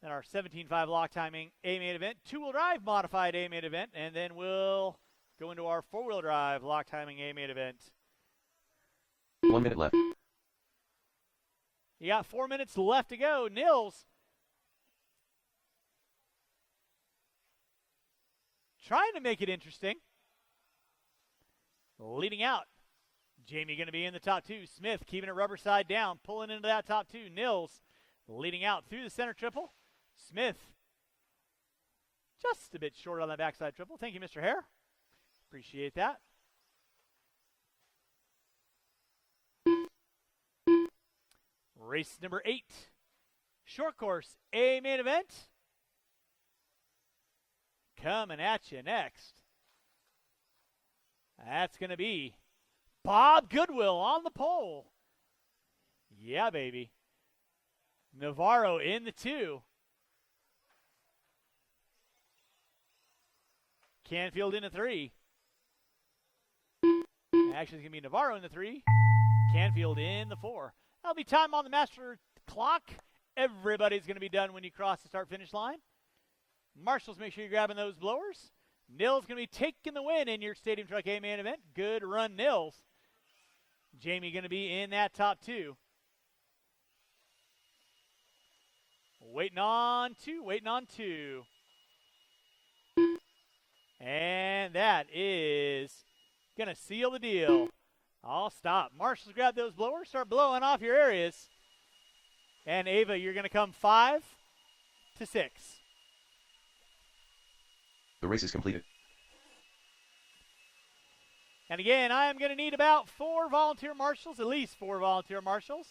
Then our 17.5 lock timing A main event. 2-wheel drive modified A main event. And then we'll go into our 4-wheel drive lock timing A main event.
1 minute left.
You got 4 minutes left to go. Nils trying to make it interesting. Leading out. Jamie going to be in the top 2. Smith keeping it rubber side down, pulling into that top 2. Nils leading out through the center triple. Smith just a bit short on that backside triple. Thank you, Mr. Hare. Appreciate that. Race number 8. Short course A main event. Coming at you next. That's going to be Bob Goodwill on the pole. Yeah, baby. Navarro in the 2. Canfield in the 3. Actually, it's going to be Navarro in the 3. Canfield in the 4. That'll be time on the master clock. Everybody's going to be done when you cross the start-finish line. Marshals, make sure you're grabbing those blowers. Nils going to be taking the win in your Stadium Truck A main event. Good run, Nils. Jamie going to be in that top 2. Waiting on 2. And that is going to seal the deal. I'll stop. Marshals, grab those blowers. Start blowing off your areas. And Ava, you're going to come 5 to 6.
The race is completed.
And again, I am going to need about 4 volunteer marshals, at least 4 volunteer marshals,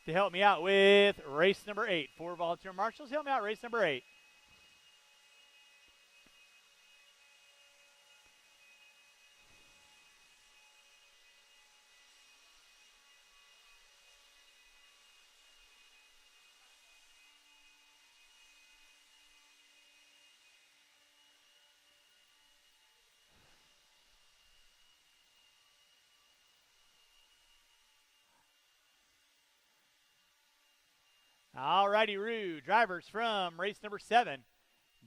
to help me out with race number 8. 4 volunteer marshals, help me out race number 8. All righty, Roo. Drivers from race number 7,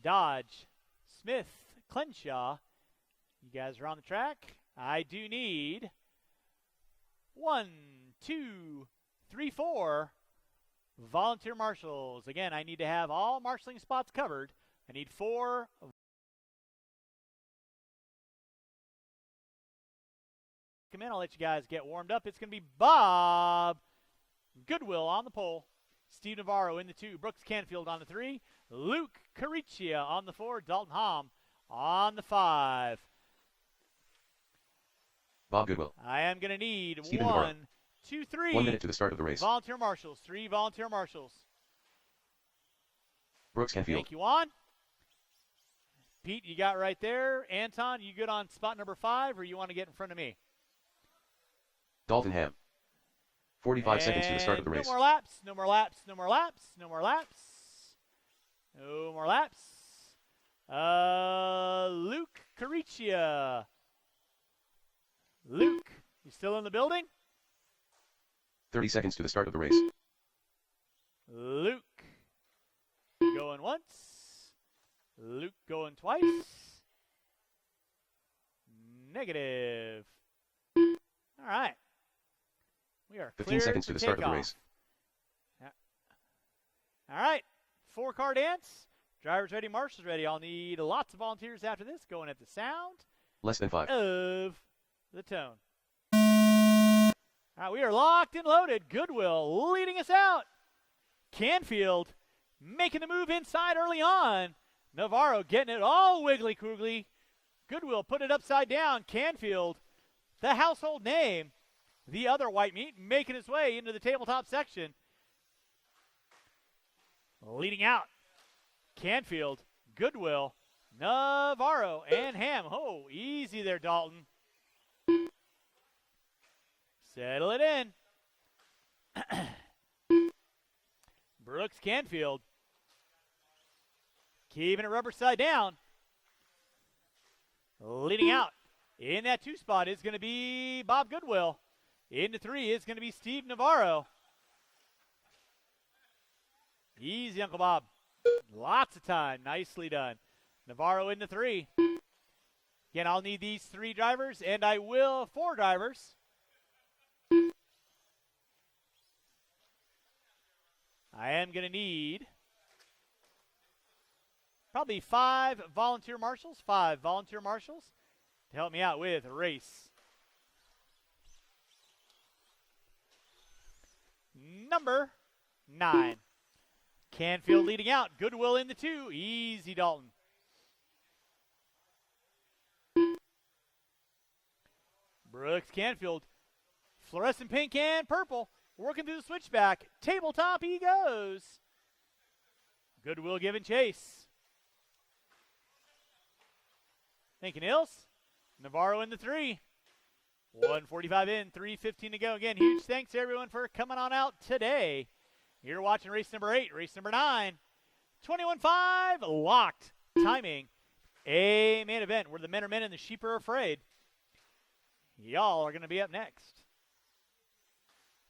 Dodge, Smith, Clenshaw. You guys are on the track. I do need 1, 2, 3, 4 volunteer marshals. Again, I need to have all marshaling spots covered. I need 4. Come in, I'll let you guys get warmed up. It's going to be Bob Goodwill on the pole. Steve Navarro in the 2, Brooks Canfield on the 3, Luke Caricia on the 4, Dalton Hom on the 5.
Bob Goodwill.
I am going to need
Stephen
1,
Navarro.
2, 3.
1 minute to the start of the race.
Volunteer marshals, 3 volunteer marshals.
Brooks Canfield.
Thank you, Juan. Pete, you got right there. Anton, you good on spot number 5, or you want to get in front of me?
Dalton Ham. 45 seconds to the start of the race.
No more laps, no more laps, no more laps, no more laps. No more laps. Luke Caricia. Luke, you still in the building?
30 seconds to the start of the race.
Luke going once. Luke going twice. Negative. All right. We are
15 seconds to the start of the race.
All right. 4-car dance. Drivers ready, marshals ready. I'll need lots of volunteers after this going at the sound.
Less than 5.
Of the tone. All right, we are locked and loaded. Goodwill leading us out. Canfield making the move inside early on. Navarro getting it all wiggly-coogly. Goodwill put it upside down. Canfield, the household name. The other white meat making his way into the tabletop section. Leading out. Canfield, Goodwill, Navarro, and Ham. Oh, easy there, Dalton. Settle it in. Brooks Canfield. Keeping it rubber side down. Leading out. In that 2 spot is going to be Bob Goodwill. Into 3 is going to be Steve Navarro. Easy, Uncle Bob. Lots of time. Nicely done. Navarro into 3. Again, I'll need these 3 drivers, and I will 4 drivers. I am going to need probably 5 volunteer marshals. 5 volunteer marshals to help me out with race number 9. Canfield leading out. Goodwill in the 2. Easy, Dalton. Brooks Canfield. Fluorescent pink and purple. Working through the switchback. Tabletop he goes. Goodwill giving chase. Thank you, Nils. Navarro in the 3. 1:45 in, 3:15 to go. Again, huge thanks to everyone for coming on out today. You're watching race number 8, race number 9. 21.5, locked timing. A main event where the men are men and the sheep are afraid. Y'all are going to be up next.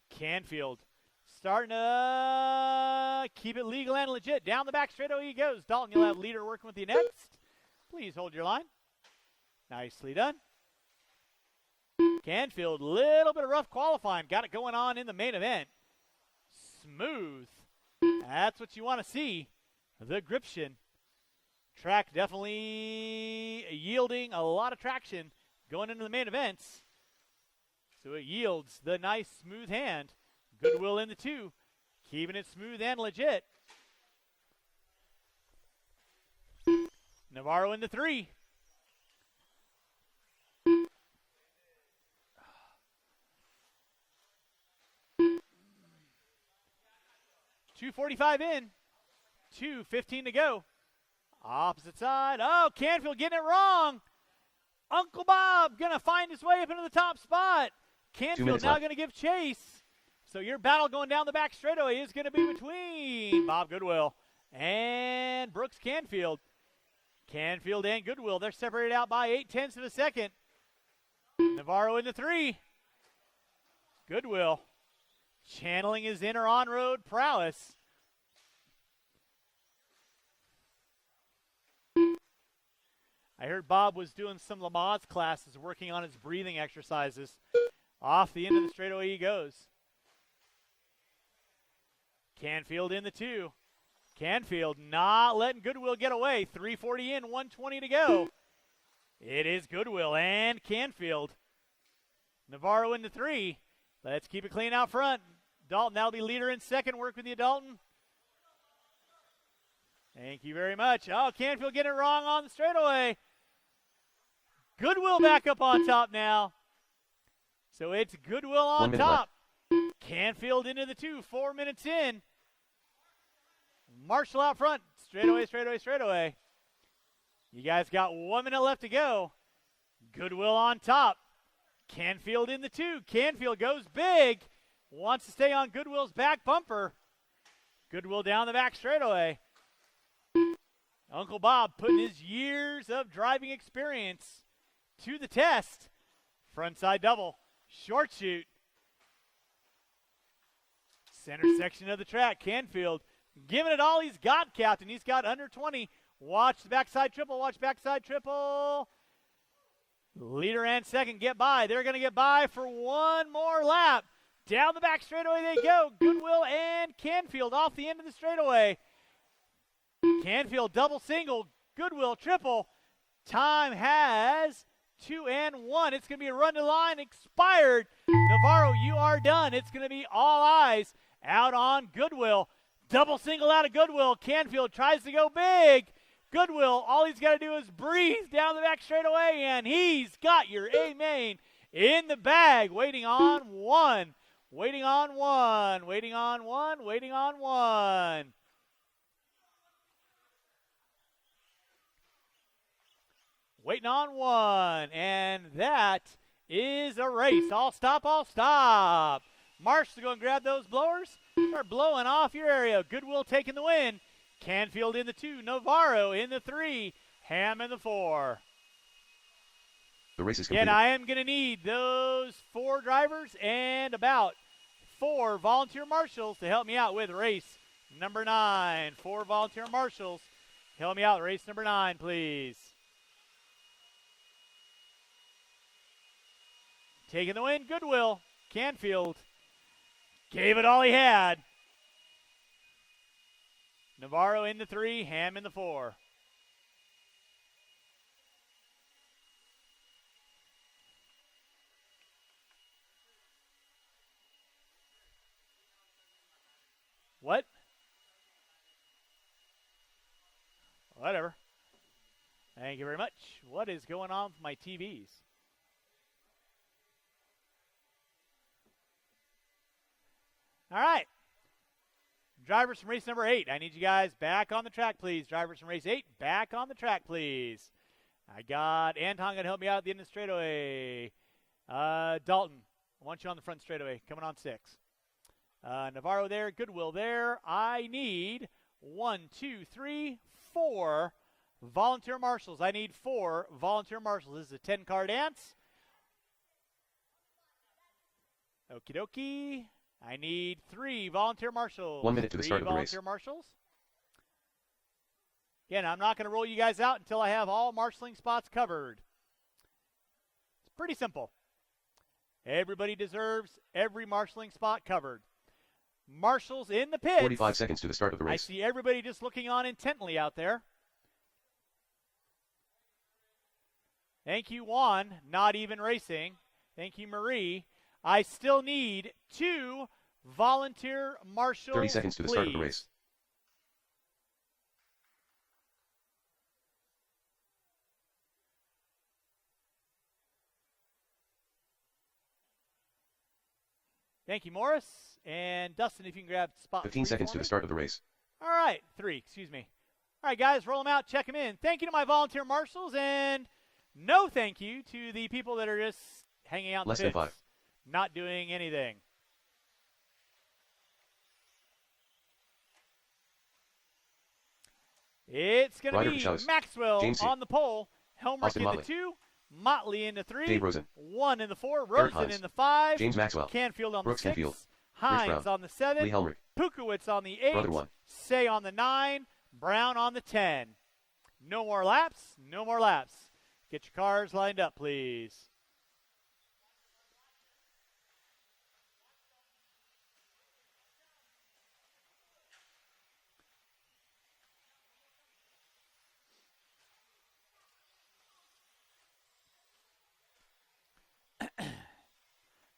Canfield starting to keep it legal and legit. Down the back straightaway he goes. Dalton, you'll have leader working with you next. Please hold your line. Nicely done. Canfield, little bit of rough qualifying. Got it going on in the main event. Smooth. That's what you want to see. The gription. Track definitely yielding a lot of traction going into the main events. So it yields the nice smooth hand. Goodwill in the 2. Keeping it smooth and legit. Navarro into 3. .245 in. 2:15 to go. Opposite side. Oh, Canfield getting it wrong. Uncle Bob going to find his way up into the top spot. Canfield now going to give chase. So your battle going down the back straightaway is going to be between Bob Goodwill and Brooks Canfield. Canfield and Goodwill, they're separated out by 0.8 of a second. Navarro into 3. Goodwill channeling his inner on-road prowess. I heard Bob was doing some Lamaze classes, working on his breathing exercises. Off the end of the straightaway he goes. Canfield in the 2. Canfield not letting Goodwill get away. 3:40 in, 1:20 to go. It is Goodwill and Canfield. Navarro into 3. Let's keep it clean out front. Dalton, that'll be leader in second. Work with you, Dalton. Thank you very much. Oh, Canfield getting it wrong on the straightaway. Goodwill back up on top now. So it's Goodwill on top. Canfield into the 2, 4 minutes in. Marshall out front. Straightaway, straightaway, straightaway. You guys got 1 minute left to go. Goodwill on top. Canfield in the 2. Canfield goes big. Wants to stay on Goodwill's back bumper. Goodwill down the back straightaway. Uncle Bob putting his years of driving experience to the test. Frontside double. Short shoot. Center section of the track. Canfield giving it all he's got, Captain. He's got under 20. Watch the backside triple. Watch backside triple. Leader and second get by. They're going to get by for one more lap. Down the back straightaway they go. Goodwill and Canfield off the end of the straightaway. Canfield double single. Goodwill triple. Time has 2 and 1. It's going to be a run to line expired. Navarro, you are done. It's going to be all eyes out on Goodwill. Double single out of Goodwill. Canfield tries to go big. Goodwill, all he's got to do is breathe down the back straightaway, and he's got your A main in the bag. Waiting on 1. Waiting on 1. Waiting on 1. Waiting on 1. Waiting on 1. And that is a race. All stop, all stop. Marshall's going to grab those blowers. Start blowing off your area. Goodwill taking the win. Canfield in the 2. Navarro in the 3. Ham in the 4.
The race is complete.
And I am going to need those 4 drivers and about 4 volunteer marshals to help me out with race number 9. 4 volunteer marshals. Help me out. Race number 9, please. Taking the win, Goodwill. Canfield gave it all he had. Navarro in the 3, Ham in the 4. What? Whatever. Thank you very much. What is going on with my TVs? All right. Drivers from race number 8, I need you guys back on the track, please. Drivers from race 8, back on the track, please. I got Anton going to help me out at the end of the straightaway. Dalton, I want you on the front straightaway, coming on 6. Navarro there, Goodwill there. I need 1, 2, 3, 4 volunteer marshals. I need 4 volunteer marshals. This is a 10-car dance. Okie dokie. I need 3 volunteer marshals.
1 minute to the start of the race.
3 volunteer marshals. Again, I'm not going to roll you guys out until I have all marshaling spots covered. It's pretty simple. Everybody deserves every marshaling spot covered. Marshals in the pits.
45 seconds to the start of the race.
I see everybody just looking on intently out there. Thank you, Juan. Not even racing. Thank you, Marie. I still need 2 volunteer marshals,
30 seconds to the start of the
please.
race.
Thank you, Morris. And Dustin, if you can grab spot
15 seconds to the start of the race.
All right, 3, excuse me. All right, guys, roll them out, check them in. Thank you to my volunteer marshals, and no thank you to the people that are just hanging out in
Less
the
than
pits,
5.
not doing anything. It's going to be
Chavez,
Maxwell
James C.
on the pole, Helmrich
Austin
in
Motley,
the 2, Motley in the 3,
Dave Rosen,
1 in the 4,
Eric
Rosen
Hines,
in the 5,
James Maxwell,
Canfield on
Brooks
the 6,
Canfield,
Hines
Brown,
on the 7,
Lee Helmrich,
Pukowitz on the 8,
Brother 1,
Say on the 9, Brown on the 10. No more laps, no more laps. Get your cars lined up, please.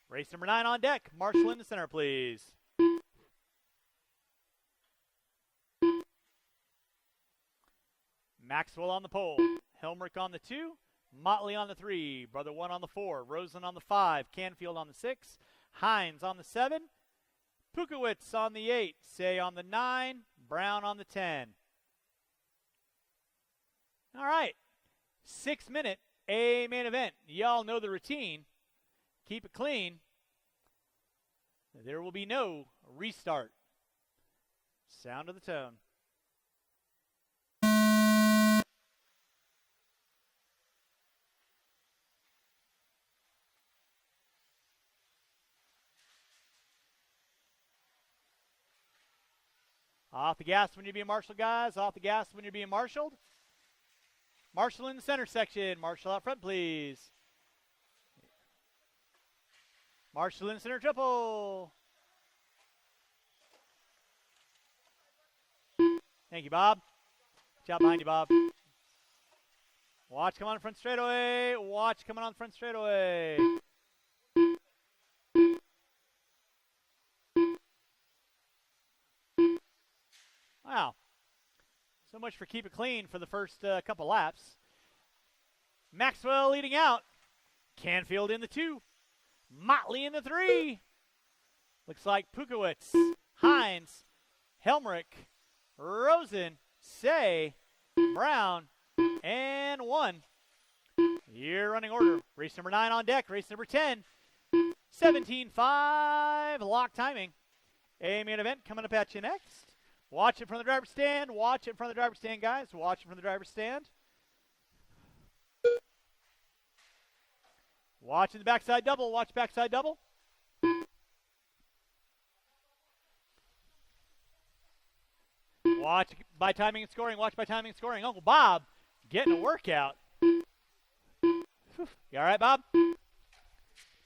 Race number 9 on deck. Marshall in the center, please. Maxwell on the pole. Helmrich on the 2. Motley on the 3. Brother 1 on the 4. Rosen on the 5. Canfield on the 6. Hines on the 7. Pukowitz on the 8. Say on the 9. Brown on the 10. All right. 6-minute A main event. Y'all know the routine. Keep it clean. There will be no restart. Sound of the tone. Off the gas when you're being marshaled, guys. Off the gas when you're being marshaled. Marshall in the center section. Marshall out front, please. Marshall in center triple. Thank you, Bob. Good job behind you, Bob. Watch come on front straightaway. Watch coming on front straightaway. Wow. So much for keep it clean for the first couple laps. Maxwell leading out. Canfield in the 2. Motley in the 3. Looks like Pukowitz, Hines, Helmrich, Rosen, Say, Brown, and 1. Year running order. Race number 9 on deck. Race number 10. 17-5. Lock timing. A main event coming up at you next. Watch it from the driver's stand. Watch it from the driver's stand, guys. Watch it from the driver's stand. Watching the backside double. Watch backside double. Watch by timing and scoring. Watch by timing and scoring. Uncle Bob getting a workout. You all right, Bob?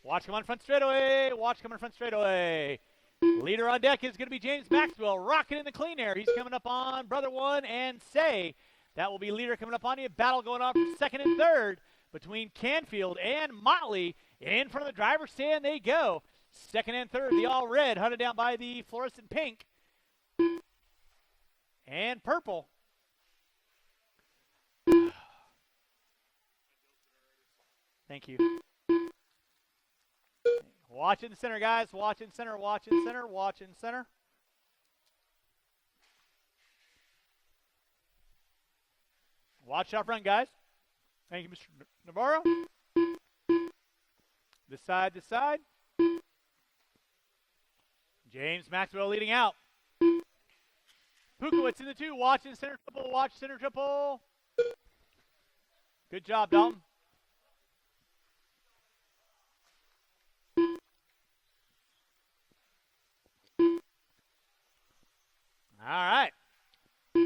Watch come on front straightaway. Watch come on front straightaway. Leader on deck is going to be James Maxwell, rocking in the clean air. He's coming up on Brother 1 and Say. That will be leader coming up on you. Battle going on for second and third between Canfield and Motley. In front of the driver's stand they go. Second and third, the all red, hunted down by the fluorescent pink and purple. Thank you. Watch in the center, guys. Watch in center, watch in center, watch in center. Watch out front, guys. Thank you, Mr. Navarro. This side, this side. James Maxwell leading out. Pukowitz in the 2. Watch in center triple, watch center triple. Good job, Dalton. All right.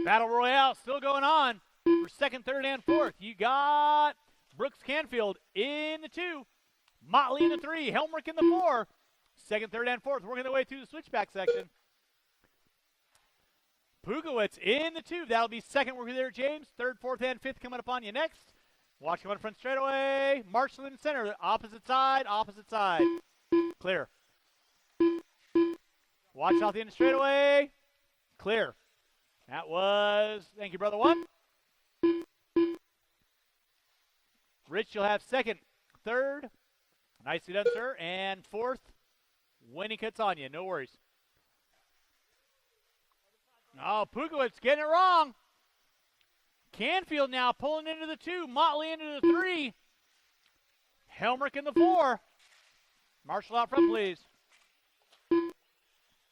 Battle Royale still going on for second, third, and fourth. You got Brooks Canfield in the 2. Motley in the 3. Helmrich in the 4. Second, third, and fourth. Working their way through the switchback section. Pukowitz in the 2. That'll be second working there, James. Third, fourth, and fifth coming up on you next. Watch come on front straightaway. Marshall in the center. Opposite side, opposite side. Clear. Watch out the end straightaway. Clear. That was, thank you, brother one. Rich, you'll have second, third. Nicely done, sir. And fourth, when he cuts on you. No worries. Oh, Pukowitz getting it wrong. Canfield now pulling into the 2. Motley into the 3. Helmrich in the 4. Marshall out front, please.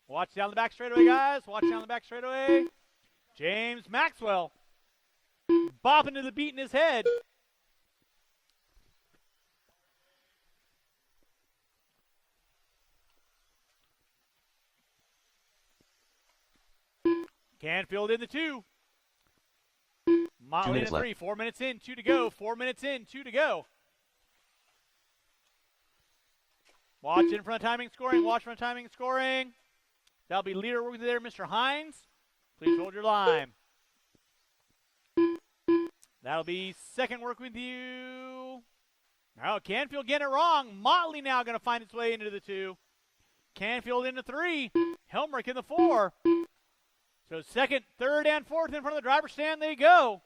Watch down the back straightaway, guys. Watch down the back straightaway. James Maxwell bopping to the beat in his head. Canfield in the 2. Motley in the 3. 4 minutes in, 2 to go. 4 minutes in, 2 to go. Watch in front of timing scoring. Watch front of timing scoring. That'll be leader working there, Mr. Hines. Please hold your line. That'll be second work with you. Oh, Canfield getting it wrong. Motley now going to find its way into the 2. Canfield in the 3. Helmrich in the 4. So second, third, and fourth in front of the driver's stand they go.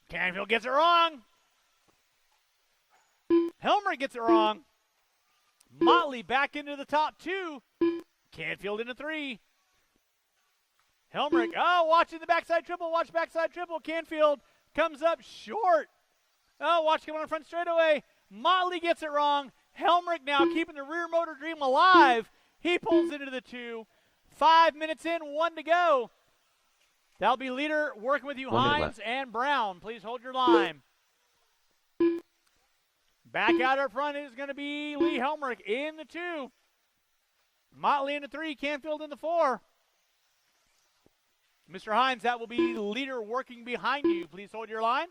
Canfield gets it wrong. Helmrich gets it wrong. Motley back into the top 2. Canfield into 3. Helmrich, watching the backside triple. Watch backside triple. Canfield comes up short. Oh, watch coming on front straightaway. Motley gets it wrong. Helmrich now keeping the rear motor dream alive. He pulls into the 2. 5 minutes in, 1 to go. That'll be leader working with you, Hines and Brown. Please hold your line. Back out up front is going to be Lee Helmrich in the 2. Motley in the 3, Canfield in the 4. Mr. Hines, that will be leader working behind you. Please hold your line.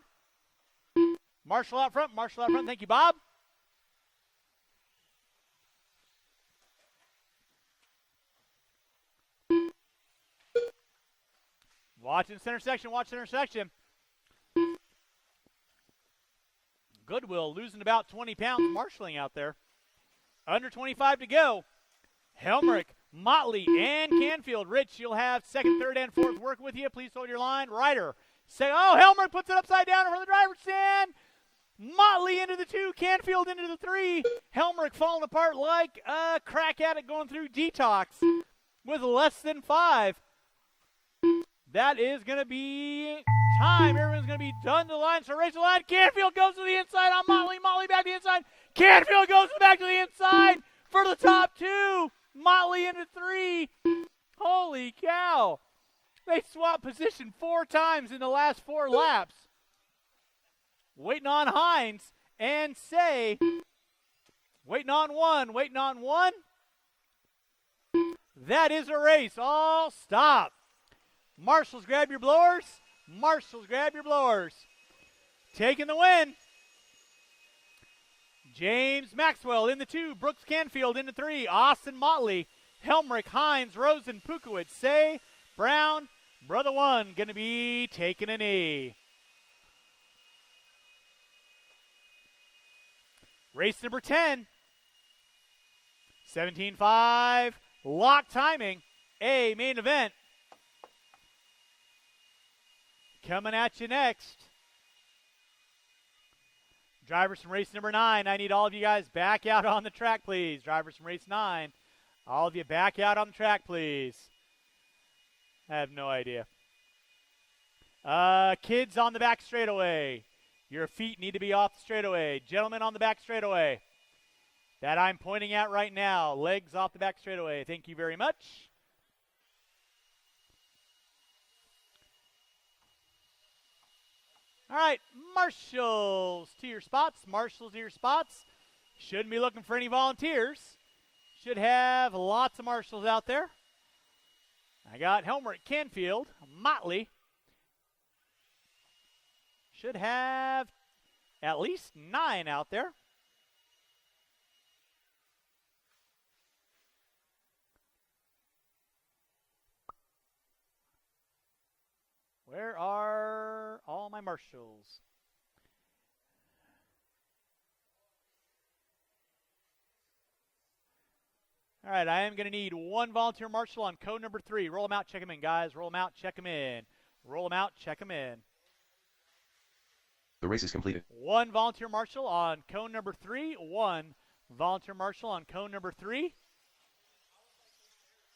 Marshall out front. Marshall out front. Thank you, Bob. Watching center section. Watch center section. Goodwill losing about 20 pounds marshalling out there. Under 25 to go. Helmrich, Motley, and Canfield. Rich, you'll have second, third, and fourth work with you. Please hold your line. Ryder. Helmrich puts it upside down in front of the driver's stand. Motley into the 2, Canfield into the 3. Helmrich falling apart like a crack addict going through detox with less than 5. That is going to be time. Everyone's going to be done to the line. So race the line. Canfield goes to the inside on Motley. Motley back to the inside. Canfield goes back to the inside for the top 2. Motley into 3. Holy cow. They swapped position 4 times in the last 4 laps. Waiting on Hines and Say. Waiting on one. Waiting on one. That is a race. All stop. Marshals, grab your blowers. Marshals, grab your blowers. Taking the win. James Maxwell in the 2. Brooks Canfield in the 3. Austin Motley. Helmrich, Hines, Rosen, Pukowitz, Say, Brown, Brother One going to be taking a knee. Race number 10. 17.5. Lock timing. A main event. Coming at you next. Drivers from race number 9, I need all of you guys back out on the track, please. Drivers from race 9, all of you back out on the track, please. I have no idea. Kids on the back straightaway. Your feet need to be off the straightaway. Gentlemen on the back straightaway. That I'm pointing at right now. Legs off the back straightaway. Thank you very much. All right, marshals to your spots. Marshals to your spots. Shouldn't be looking for any volunteers. Should have lots of marshals out there. I got Helmrich, Canfield, Motley. Should have at least 9 out there. Where are all my marshals? All right, I am going to need one volunteer marshal on code number 3. Roll them out, check them in, guys. Roll them out, check them in. Roll them out, check them in.
The race is completed.
One volunteer marshal on cone number 3. One volunteer marshal on cone number 3.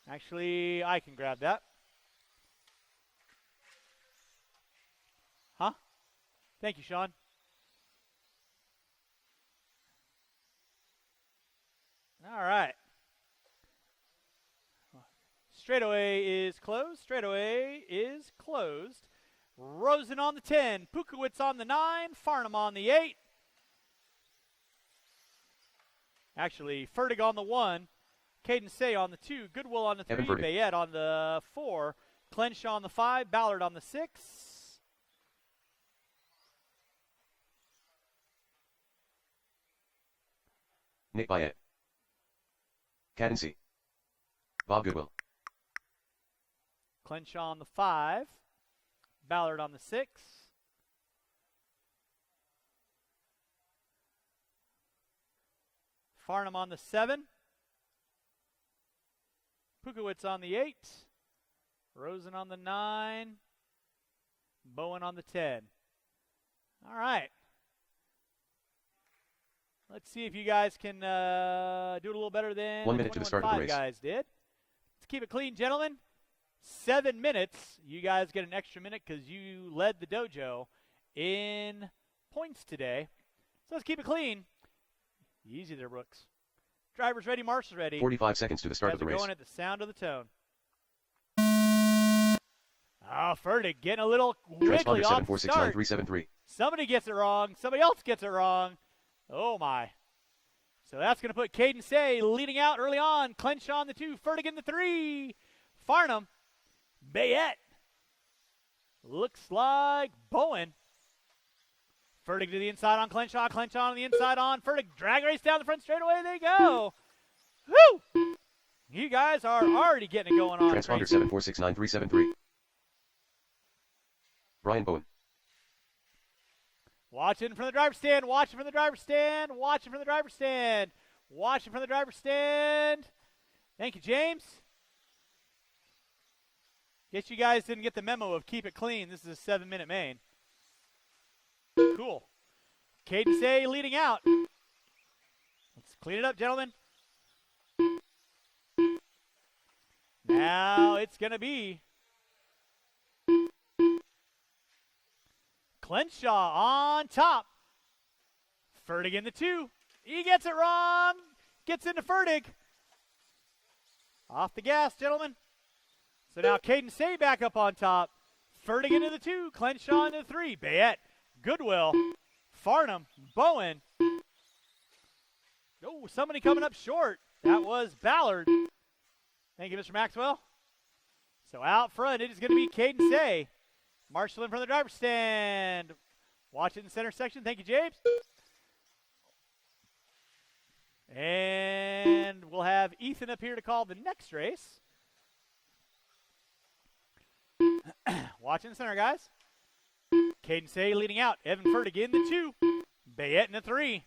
Actually, I can grab that. Huh? Thank you, Sean. All right. Straightaway is closed. Straightaway is closed. Rosen on the 10. Pukowitz on the 9. Farnham on the 8. Actually, Fertig on the 1. Caden Say on the 2. Goodwill on the 3. Bayette on the 4. Clenshaw on the 5. Ballard on the 6.
Nick Bayette. Caden Say. Bob Goodwill.
Clenshaw on the 5. Ballard on the 6. Farnham on the 7. Pukowitz on the 8. Rosen on the 9. Bowen on the 10. All right. Let's see if you guys can do it a little better than
1 minute to the start of the race.
Guys did. Let's keep it clean, gentlemen. 7 minutes. You guys get an extra minute because you led the dojo in points today. So let's keep it clean. Easy there, Brooks. Drivers ready, marshals ready.
45 seconds to the start of the race.
Going at the sound of the tone. Oh, Fertig getting a little wiggly off the start.
7469373.
Somebody gets it wrong. Somebody else gets it wrong. Oh, my. So that's going to put Caden Say leading out early on. Clenshaw on the 2. Fertig in the 3. Farnham. Bayette. Looks like Bowen. Fertig to the inside on Clenshaw. Clenshaw on the inside on Fertig. Drag race down the front straightaway. They go. Woo! You guys are already getting it going on.
Transponder 7469373. Brian Bowen.
Watching from the driver's stand. Watching from the driver's stand. Watching from the driver's stand. Watching from the driver's stand. Thank you, James. Guess you guys didn't get the memo of keep it clean. This is a 7-minute main. Cool. Caden Say leading out. Let's clean it up, gentlemen. Now it's going to be Clenshaw on top. Fertig in the 2. He gets it wrong. Gets into Fertig. Off the gas, gentlemen. So now Caden Say back up on top. Fertig into the 2. Clenshaw into the 3. Bayette. Goodwill. Farnham. Bowen. Oh, somebody coming up short. That was Ballard. Thank you, Mr. Maxwell. So out front, it is going to be Caden Say. Marshall in from the driver's stand. Watch it in the center section. Thank you, James. And we'll have Ethan up here to call the next race. Watch in the center, guys. Caden Say leading out. Evan Fertig in the 2. Bayette in the 3.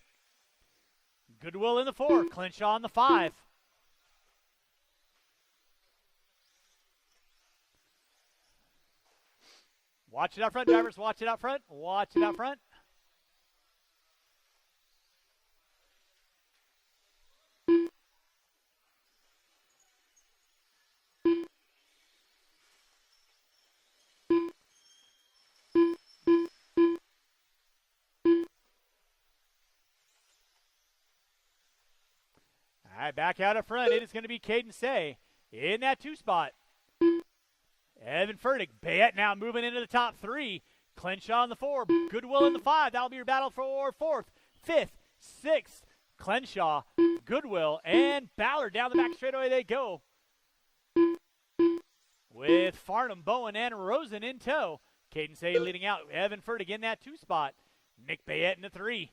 Goodwill in the 4. Clenshaw in the 5. Watch it out front, drivers. Watch it out front. Watch it out front. All right, back out up front. It is going to be Caden Say in that 2 spot. Evan Fertig. Bayette now moving into the top 3. Clenshaw in the 4. Goodwill in the 5. That'll be your battle for 4th, 5th, 6th. Clenshaw, Goodwill, and Ballard down the back straightaway they go. With Farnham, Bowen, and Rosen in tow. Caden Say leading out. Evan Fertig in that 2 spot. Nick Bayette in the 3.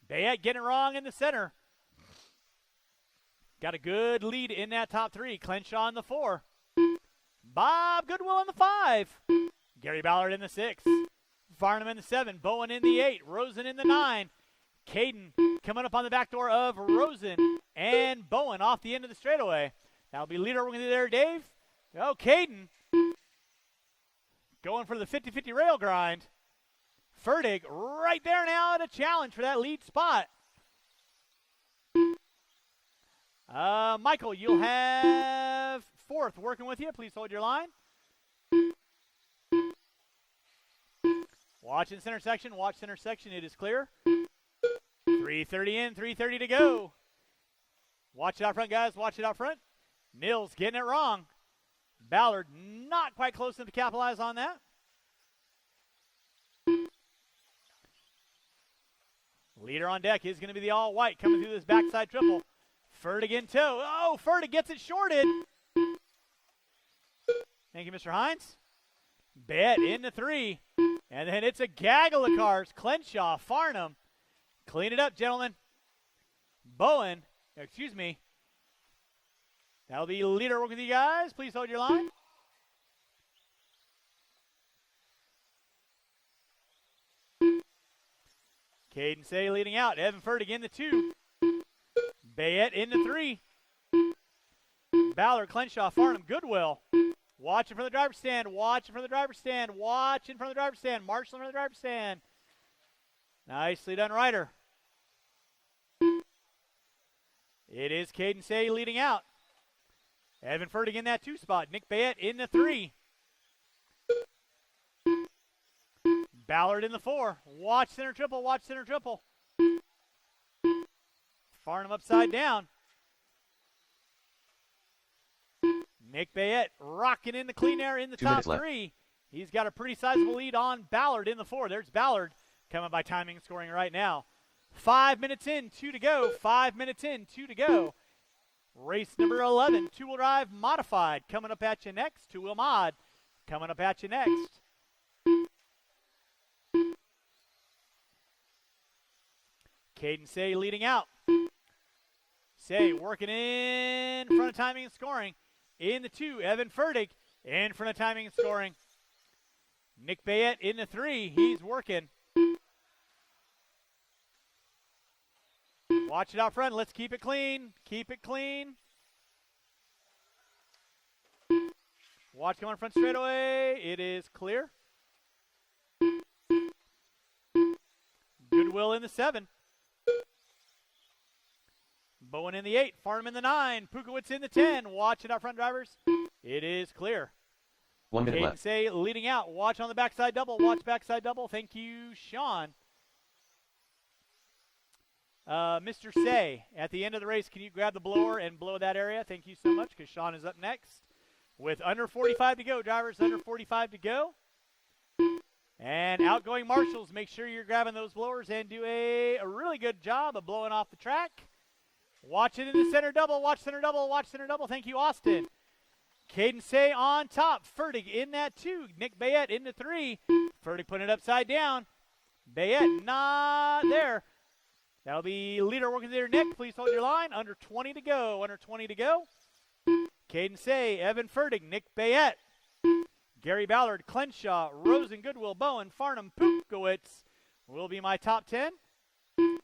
Bayette getting it wrong in the center. Got a good lead in that top 3. Clenshaw in the 4. Bob Goodwill in the 5. Gary Ballard in the 6. Farnham in the 7. Bowen in the 8. Rosen in the 9. Caden coming up on the back door of Rosen and Bowen off the end of the straightaway. That'll be leader working there, Dave. Oh, Caden going for the 50-50 rail grind. Fertig right there now at a challenge for that lead spot. Michael, you'll have fourth working with you. Please hold your line. Watch in center section. Watch center section. It is clear. 3:30 in, 3:30 to go. Watch it out front, guys. Watch it out front. Mills getting it wrong. Ballard not quite close enough to capitalize on that. Leader on deck is going to be the all-white coming through this backside triple. Fertig in tow. Oh, Fertig gets it shorted. Thank you, Mr. Hines. Bet into 3. And then it's a gaggle of cars. Clenshaw, Farnham. Clean it up, gentlemen. Bowen, excuse me. That'll be leader working with you guys. Please hold your line. Caden Say leading out. Evan Fertig in the 2. Bayette in the 3. Ballard, Clenshaw, Farnham, Goodwill. Watching from the driver's stand. Watching from the driver's stand. Watching from the driver's stand. Marshall from the driver's stand. Nicely done, Ryder. It is Caden Say leading out. Evan Fertig in that 2 spot. Nick Bayette in the 3. Ballard in the 4. Watch center triple. Watch center triple. Farnham upside down. Nick Bayette rocking in the clean air in the top 3. He's got a pretty sizable lead on Ballard in the 4. There's Ballard coming by timing and scoring right now. 5 minutes in, 2 to go. 5 minutes in, 2 to go. Race number 11, two-wheel drive modified. Coming up at you next. Two-wheel mod coming up at you next. Caden Say leading out. Say working in front of timing and scoring. In the 2, Evan Fertig in front of timing and scoring. Nick Bayette in the 3. He's working. Watch it out front. Let's keep it clean. Keep it clean. Watch coming front straightaway. It is clear. Goodwill in the 7. Bowen in the 8. Farnham in the 9. Pukowitz in the 10. Watch it out front, drivers. It is clear.
1 minute left.
Say leading out. Watch on the backside double. Watch backside double. Thank you, Sean. Mr. Say, at the end of the race, can you grab the blower and blow that area? Thank you so much, because Sean is up next. With under 45 to go, drivers, under 45 to go. And outgoing marshals, make sure you're grabbing those blowers and do a really good job of blowing off the track. Watch it in the center double. Watch center double. Watch center double. Thank you, Austin. Caden Say on top. Fertig in that 2. Nick Bayette in the 3. Fertig putting it upside down. Bayette not there. That'll be leader working there, Nick. Please hold your line. Under 20 to go. Under 20 to go. Caden Say, Evan Fertig, Nick Bayette, Gary Ballard, Clenshaw, Rosen, Goodwill, Bowen, Farnham, Pukowitz will be my top 10.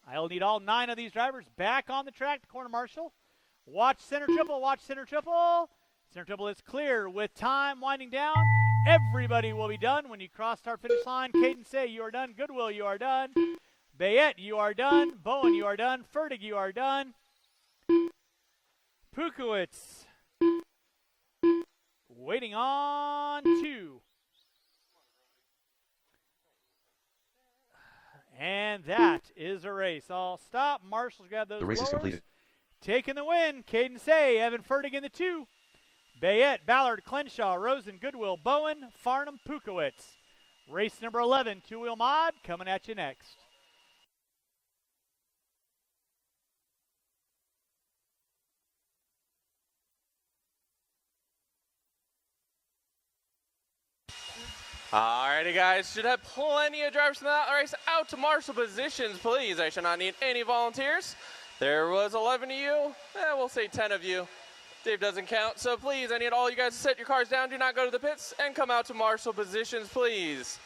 I'll need all 9 of these drivers back on the track to corner marshal. Watch center triple. Watch center triple. Center triple is clear with time winding down. Everybody will be done when you cross start finish line. Caden Say, you are done. Goodwill, you are done. Bayette, you are done. Bowen, you are done. Fertig, you are done. Pukowitz, waiting on 2. And that is a race. I'll stop. Marshals grab those.
The race
blowers.
is completed.
Taking the win. Caden Say, Evan Fertig in the 2. Bayette, Ballard, Clenshaw, Rosen, Goodwill, Bowen, Farnham, Pukowitz. Race number 11, two-wheel mod, coming at you next.
Alrighty, guys, should have plenty of drivers from that race out to marshal positions, please. I should not need any volunteers. There was 11 of you. We'll say 10 of you. Dave doesn't count, so please, I need all you guys to set your cars down. Do not go to the pits and come out to marshal positions, please.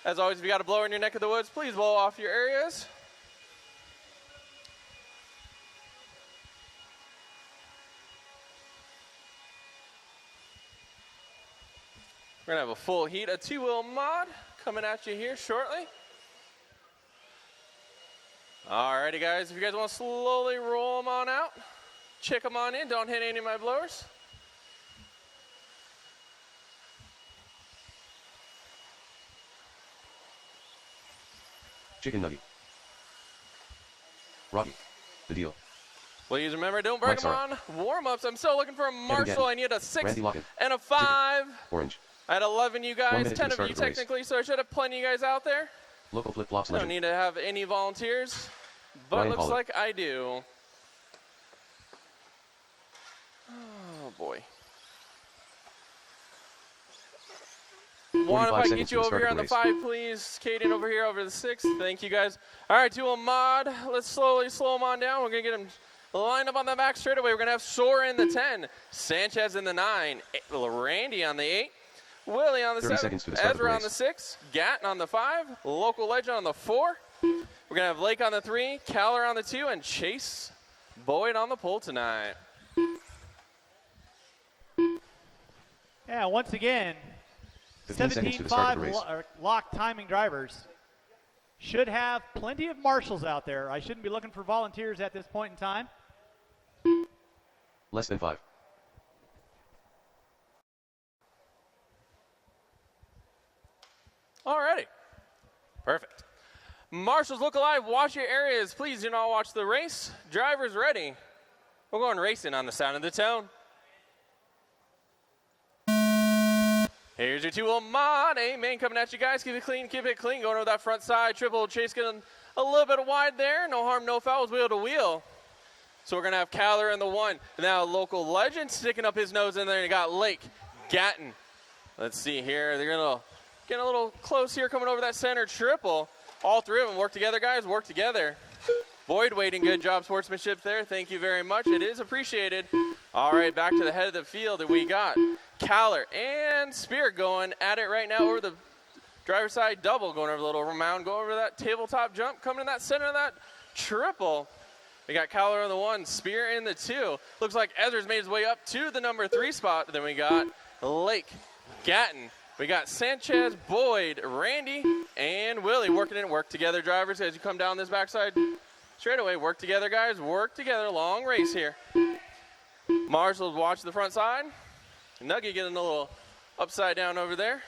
As always, if you got a blower in your neck of the woods, please blow off your areas. We're going to have a full heat, a two-wheel mod coming at you here shortly. Alrighty, guys, if you guys want to slowly roll them on out, check them on in, don't hit any of my blowers.
Chicken nugget. Rocky. The deal.
Please remember, don't break them on warm-ups. I'm still looking for a Marshall. I need a 6 and a 5.
Chicken. Orange.
I had 11 you guys, 10 of you technically, so I should have plenty of you guys out there.
Local flip-flops
I don't need to have any volunteers, but
Ryan
looks
Pollard.
like I do. Oh, boy. Juan, if I can get you over here on the 5, please. Caden over here over the 6. Thank you, guys. All right, to a mod. Let's slowly slow them on down. We're going to get them lined up on the back straightaway. We're going to have Sora in the 10, Sanchez in the 9, Randy on the 8, Willie on the 7, Ezra on the 6, Gatton on the 5, Local Legend on the 4. We're going to have Lake on the 3, Caller on the 2, and Chase Boyd on the pole tonight.
Yeah, once again, 17-5 lock timing drivers should have plenty of marshals out there. I shouldn't be looking for volunteers at this point in time.
Less than 5.
Alrighty. Perfect. Marshals, look alive. Watch your areas. Please do not watch the race. Drivers ready. We're going racing on the sound of the tone. Here's your two-wheel mod. Amen. Coming at you guys. Keep it clean. Keep it clean. Going over that front side. Triple Chase getting a little bit wide there. No harm, no foul. Wheel to wheel. So we're going to have Caller in the 1. Now Local Legend sticking up his nose in there. And you got Lake, Gatton. Let's see here. They're going to get a little close here coming over that center triple. All three of them work together, guys. Work together. Boyd waiting. Good job sportsmanship there. Thank you very much. It is appreciated. All right, back to the head of the field. And we got Caller and Spear going at it right now over the driver's side double. Going over the little mound. Going over that tabletop jump. Coming in that center of that triple. We got Caller in the 1, Spear in the 2. Looks like Ezra's made his way up to the number 3 spot. Then we got Lake, Gatton. We got Sanchez, Boyd, Randy, and Willie working in. Work together, drivers, as you come down this backside straightaway. Work together, guys. Work together. Long race here. Marshall watch the front side. Nugget getting a little upside down over there.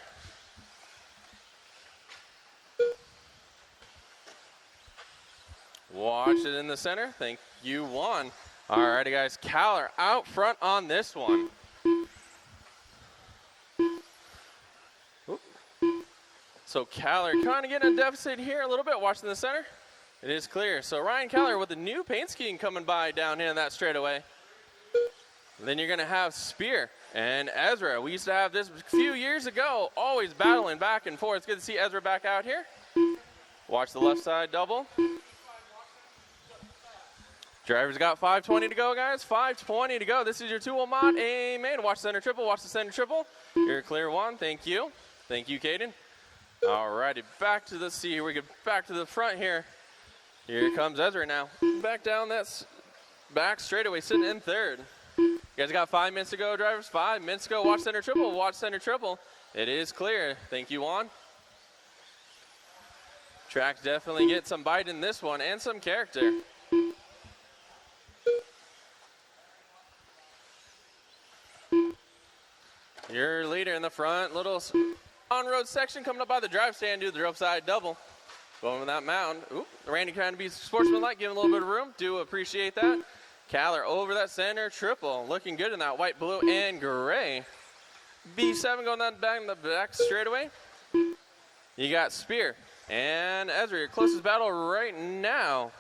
Watch it in the center. Thank you, Juan. All righty, guys. Caller out front on this one. Oop. So Caller kind of getting a deficit here a little bit. Watching the center. It is clear. So Ryan Caller with the new paint scheme coming by down here in that straightaway. Then you're going to have Spear and Ezra. We used to have this a few years ago, always battling back and forth. It's good to see Ezra back out here. Watch the left side double. Drivers got 5:20 to go, guys. 5:20 to go. This is your 2-wheel mod. Amen. Watch center triple. Watch the center triple. You're clear, Juan. Thank you. Thank you, Caden. All righty. Back to the C. We get back to the front here. Here comes Ezra now. Back down that back straightaway, sitting in 3rd. You guys got 5 minutes to go, drivers. 5 minutes to go. Watch center triple. Watch center triple. It is clear. Thank you, Juan. Track definitely get some bite in this one and some character. Your leader in the front, little on-road section coming up by the drive stand, do the drop side double. Going with that mound. Oop, Randy trying to be sportsmanlike, giving a little bit of room. Do appreciate that. Caller over that center triple. Looking good in that white, blue, and gray. B7 going down back in the back straightaway. You got Spear and Ezra. Your closest battle right now.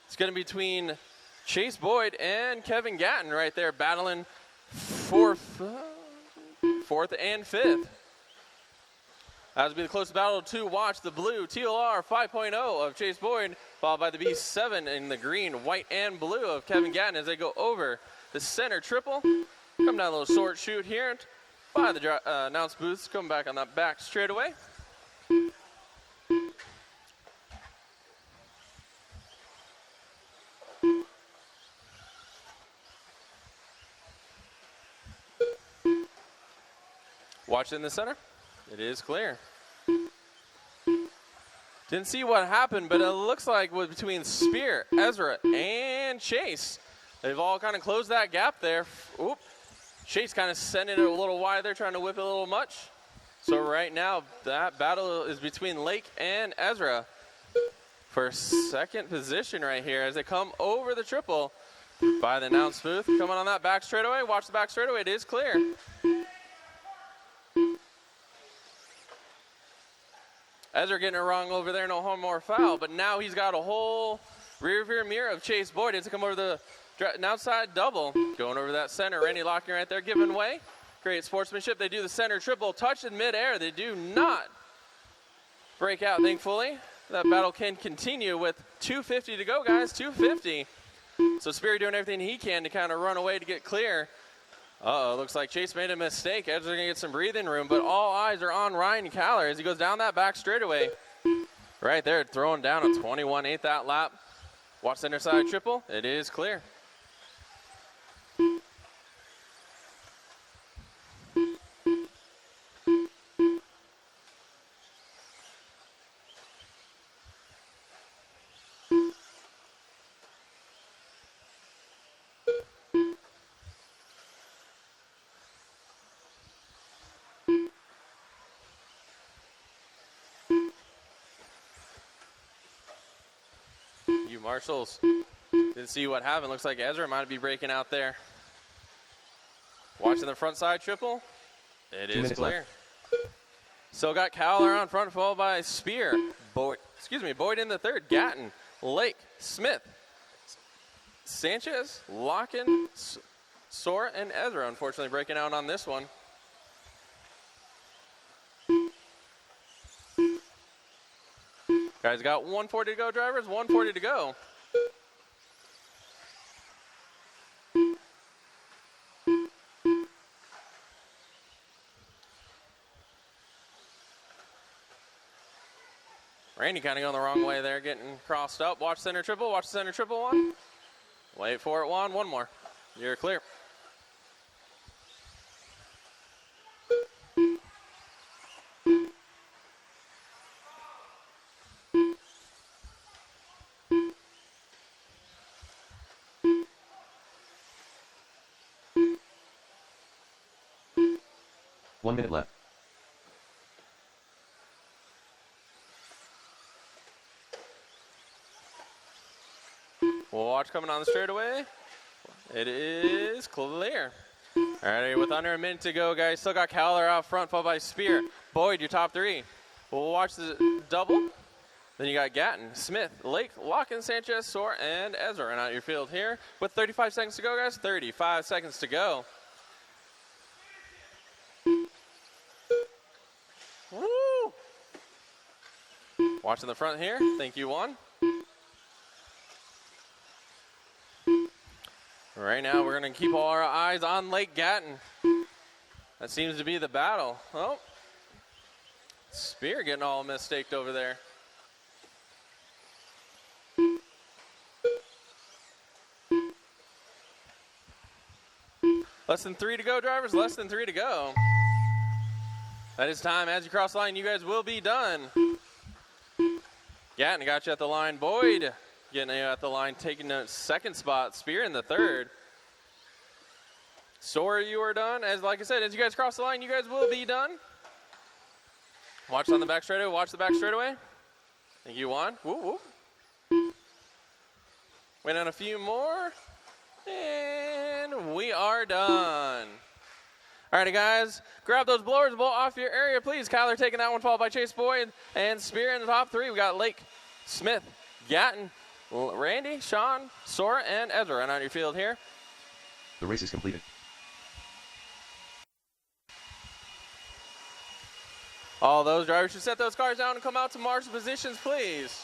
It's going to be between Chase Boyd and Kevin Gatton right there battling fourth and 5th. That would be the closest battle to watch. The blue TLR 5.0 of Chase Boyd, followed by the B7 in the green, white, and blue of Kevin Gatton as they go over the center triple. Come down a little short shoot here by the announce booths. Coming back on that back straightaway. Watch it in the center. It is clear. Didn't see what happened, but it looks like between Spear, Ezra, and Chase, they've all kind of closed that gap there. Oop. Chase kind of sending it a little wide there, trying to whip it a little much. So right now, that battle is between Lake and Ezra for second position right here as they come over the triple by the announce booth. Coming on that back straightaway. Watch the back straightaway. It is clear. Ezra getting it wrong over there. No home or foul. But now he's got a whole rear mirror of Chase Boyd. It's to come over the outside double. Going over that center. Randy locking right there, giving way. Great sportsmanship. They do the center triple touch in midair. They do not break out, thankfully. That battle can continue with 2:50 to go, guys. 2:50. So Spear doing everything he can to kind of run away to get clear. Uh-oh, looks like Chase made a mistake. Ezra's going to get some breathing room, but all eyes are on Ryan Caller as he goes down that back straightaway. Right there, throwing down a 21-8 that lap. Watch center side triple. It is clear. Marshals didn't see what happened. Looks like Ezra might be breaking out there. Watching the front side triple. It is clear. Still got Cowler on front, followed by Spear. Boyd in the third. Gatton, Lake, Smith, Sanchez, Locken, Sora, and Ezra unfortunately breaking out on this one. Guys, got 140 to go, drivers. 140 to go. Randy kind of going the wrong way there, getting crossed up. Watch center triple. Watch center triple one. Wait for it, Juan. One more. You're clear.
One minute left.
Watch coming on the straightaway. It is clear. All right, with under a minute to go, guys. Still got Cowler out front, followed by Spear. Boyd, your top three. We'll watch the double. Then you got Gatton, Smith, Lake, Locken, Sanchez, Soar, and Ezra. And out your field here with 35 seconds to go, guys. 35 seconds to go. Woo! Watching the front here. Thank you, Juan. Right now, we're going to keep all our eyes on Lake Gatton. That seems to be the battle. Oh, Spear getting all mistaked over there. Less than 3 to go, drivers. Less than 3 to go. That is time. As you cross the line, you guys will be done. Gatton got you at the line. Boyd getting you at the line, taking the second spot. Spear in the third. Sora, you are done. Like I said, as you guys cross the line, you guys will be done. Watch on the back straightaway. Watch the back straightaway. Thank you, Juan. Woo, woo. Wait on a few more. And we are done. All right, guys. Grab those blowers, blow off your area, please. Kyler taking that one, followed by Chase Boyd and Spear in the top three. We got Lake, Smith, Gatton, Randy, Sean, Sora, and Ezra. And on your field here.
The race is completed.
All those drivers should set those cars down and come out to marshal positions, please.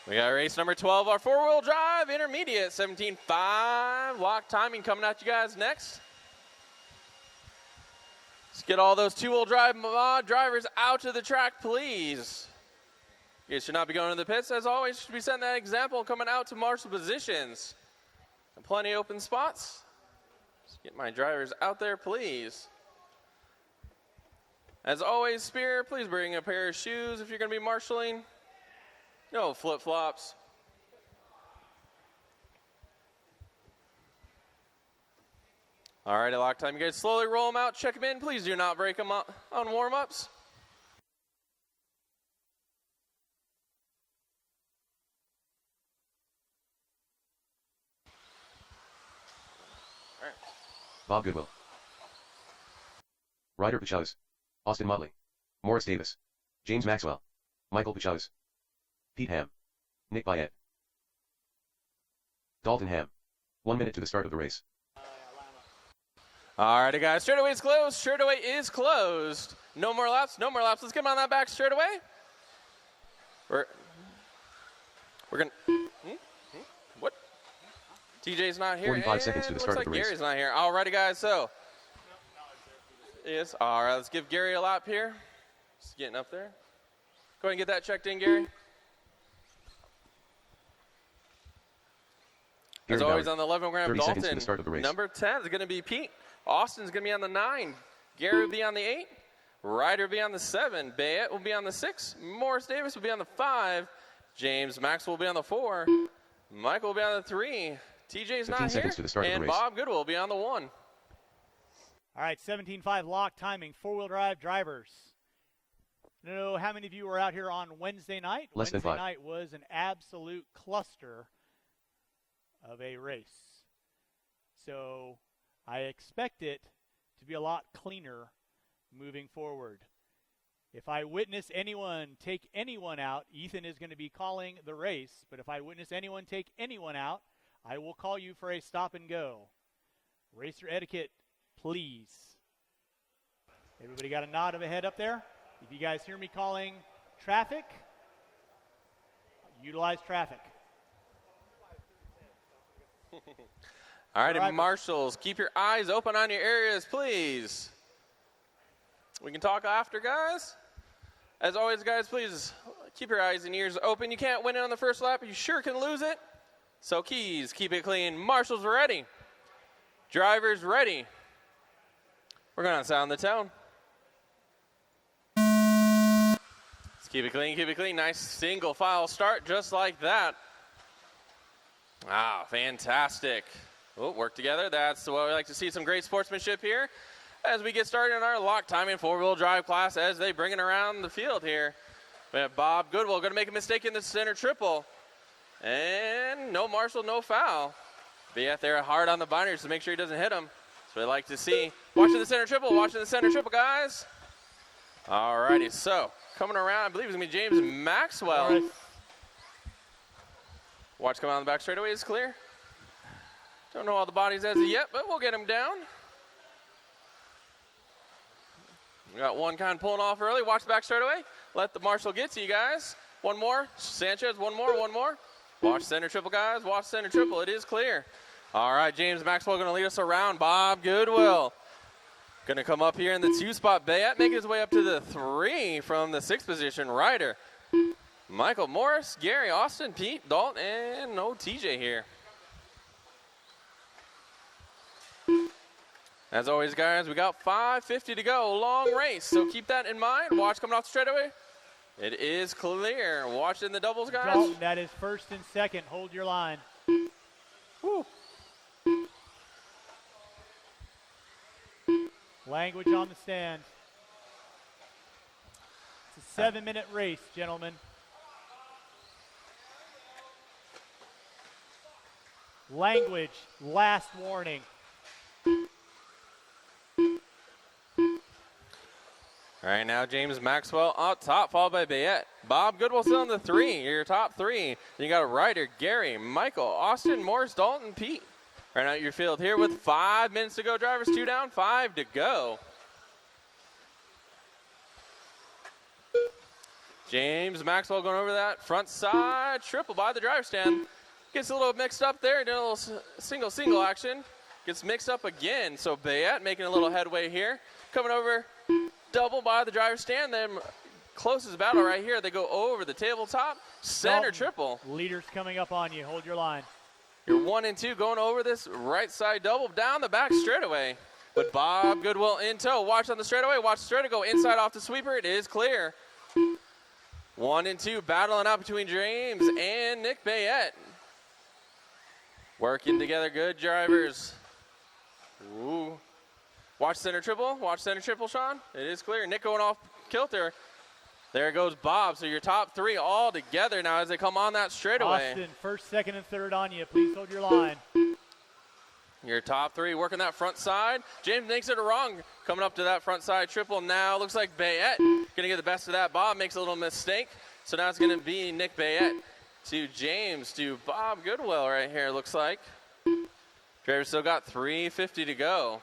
We got race number 12, our four-wheel drive intermediate, 17.5. Lock timing coming at you guys next. Let's get all those two-wheel drive mod drivers out to the track, please. You should not be going to the pits. As always, you should be setting that example coming out to marshal positions. And plenty of open spots. Just get my drivers out there, please. As always, Spear, please bring a pair of shoes if you're going to be marshaling. No flip-flops. All right, at lock time, you guys slowly roll them out, check them in. Please do not break them up on warm-ups.
Bob Goodwill. Ryder Pachuz. Austin Motley. Morris Davis. James Maxwell. Michael Pachuz. Pete Ham. Nick Byett. Dalton Ham. 1 minute to the start of the race.
All right, guys, straightaway is closed. Straightaway is closed. No more laps, no more laps. Let's get him on that back straightaway. We're going to... What? TJ's not here.
45 seconds to the start of the race.
Gary's not here. All righty, guys, so... Yes, all right, let's give Gary a lap here. Just getting up there. Go ahead and get that checked in, Gary. As always, on the 11 gram, Dalton, number 10 is going to be Pete. Austin's going to be on the 9. Gary will be on the 8. Ryder will be on the 7. Bayette will be on the 6. Morris Davis will be on the 5. James Maxwell will be on the 4. Michael will be on the 3. TJ's not here. And Bob Goodwill will be on the 1.
All right, 17.5 lock timing, four-wheel drive drivers. I don't know how many of you were out here on Wednesday night.
Less than 5.
Wednesday night was an absolute cluster of a race. So I expect it to be a lot cleaner moving forward. If I witness anyone take anyone out, Ethan is going to be calling the race. But if I witness anyone take anyone out, I will call you for a stop and go. Racer etiquette, please. Everybody got a nod of a head up there? If you guys hear me calling traffic, utilize traffic.
All right, and marshals, keep your eyes open on your areas, please. We can talk after, guys. As always, guys, please keep your eyes and ears open. You can't win it on the first lap. You sure can lose it. So, keys, keep it clean. Marshals ready. Drivers ready. We're going to sound the tone. Let's keep it clean, keep it clean. Nice single file start just like that. Wow, fantastic. Oh, work together. That's what we like to see, some great sportsmanship here as we get started in our lock timing four-wheel drive class as they bring it around the field here. We have Bob Goodwill going to make a mistake in the center triple. And no marshal, no foul. Be out there hard on the binders to make sure he doesn't hit him. That's what I like to see. Watching the center triple, guys. All righty, so coming around, I believe it's going to be James Maxwell.
Right.
Watch come on the back straightaway is clear. Don't know all the bodies as of yet, but we'll get him down. We got one kind of pulling off early. Watch the back straightaway. Let the marshal get to you guys. One more. Sanchez, one more. Watch center triple, guys. Watch center triple. It is clear. All right, James Maxwell going to lead us around. Bob Goodwill going to come up here in the 2 spot. Bayette making his way up to the 3 from the 6th position. Ryder. Michael, Morris, Gary, Austin, Pete, Dalton, and no TJ here. As always, guys, we got 5:50 to go. Long race, so keep that in mind. Watch coming off the straightaway. It is clear. Watch in the doubles, guys.
Dalton, that is first and second. Hold your line.
Woo.
Language on the stand. It's a 7-minute race, gentlemen. Language, last warning.
All right, now James Maxwell up top, followed by Bayette. Bob Goodwill still in the 3, your top 3. Then you got Ryder, Gary, Michael, Austin, Morris, Dalton, Pete. Right now your field here with 5 minutes to go. Drivers 2 down, 5 to go. James Maxwell going over that front side triple by the driver stand. Gets a little mixed up there, doing a little single action. Gets mixed up again. So Bayette making a little headway here. Coming over double by the driver stand, then closest battle right here. They go over the tabletop, center triple.
Leader's coming up on you. Hold your line.
You're 1 and 2 going over this right side double down the back straightaway. With Bob Goodwill in tow. Watch on the straightaway. Watch the straightaway go inside off the sweeper. It is clear. 1 and 2 battling out between James and Nick Bayette. Working together, good drivers. Ooh. Watch center triple. Watch center triple, Sean. It is clear. Nick going off kilter. There goes Bob. So your top 3 all together now as they come on that straightaway.
Austin, first, second, and third on you. Please hold your line.
Your top 3 working that front side. James makes it wrong. Coming up to that front side triple now. Looks like Bayette going to get the best of that. Bob makes a little mistake. So now it's going to be Nick Bayette to James to Bob Goodwill right here, looks like. Driver still got 3:50 to go.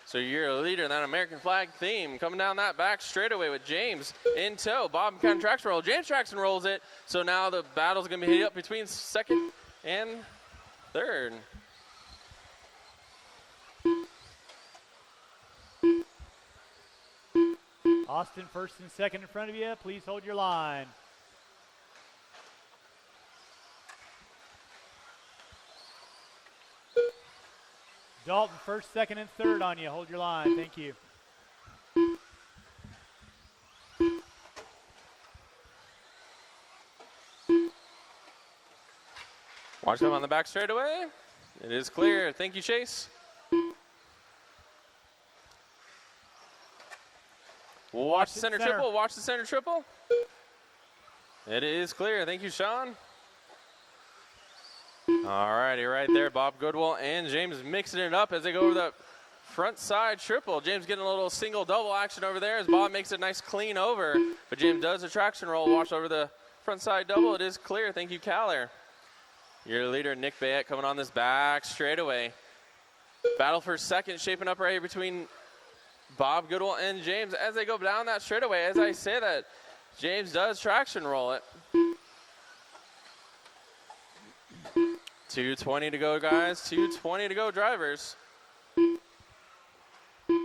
So you're a leader in that American flag theme. Coming down that back straightaway with James in tow. Bob kind of tracks roll. James tracks and rolls it. So now the battle's going to be heated up between second and third.
Austin, first and second in front of you. Please hold your line. Dalton, first, second, and third on you. Hold your line. Thank you.
Watch them on the back straightaway. It is clear. Thank you, Chase. Watch the center triple. Watch the center triple. It is clear. Thank you, Sean. All righty, right there. Bob Goodwill and James mixing it up as they go over the front side triple. James getting a little single double action over there as Bob makes a nice clean over. But James does a traction roll. Watch over the front side double. It is clear. Thank you, Caller. Your leader, Nick Bayette, coming on this back straightaway. Battle for second shaping up right here between Bob Goodwill and James as they go down that straightaway. As I say that, James does traction roll it. 2:20 to go, guys. 2:20 to go, drivers.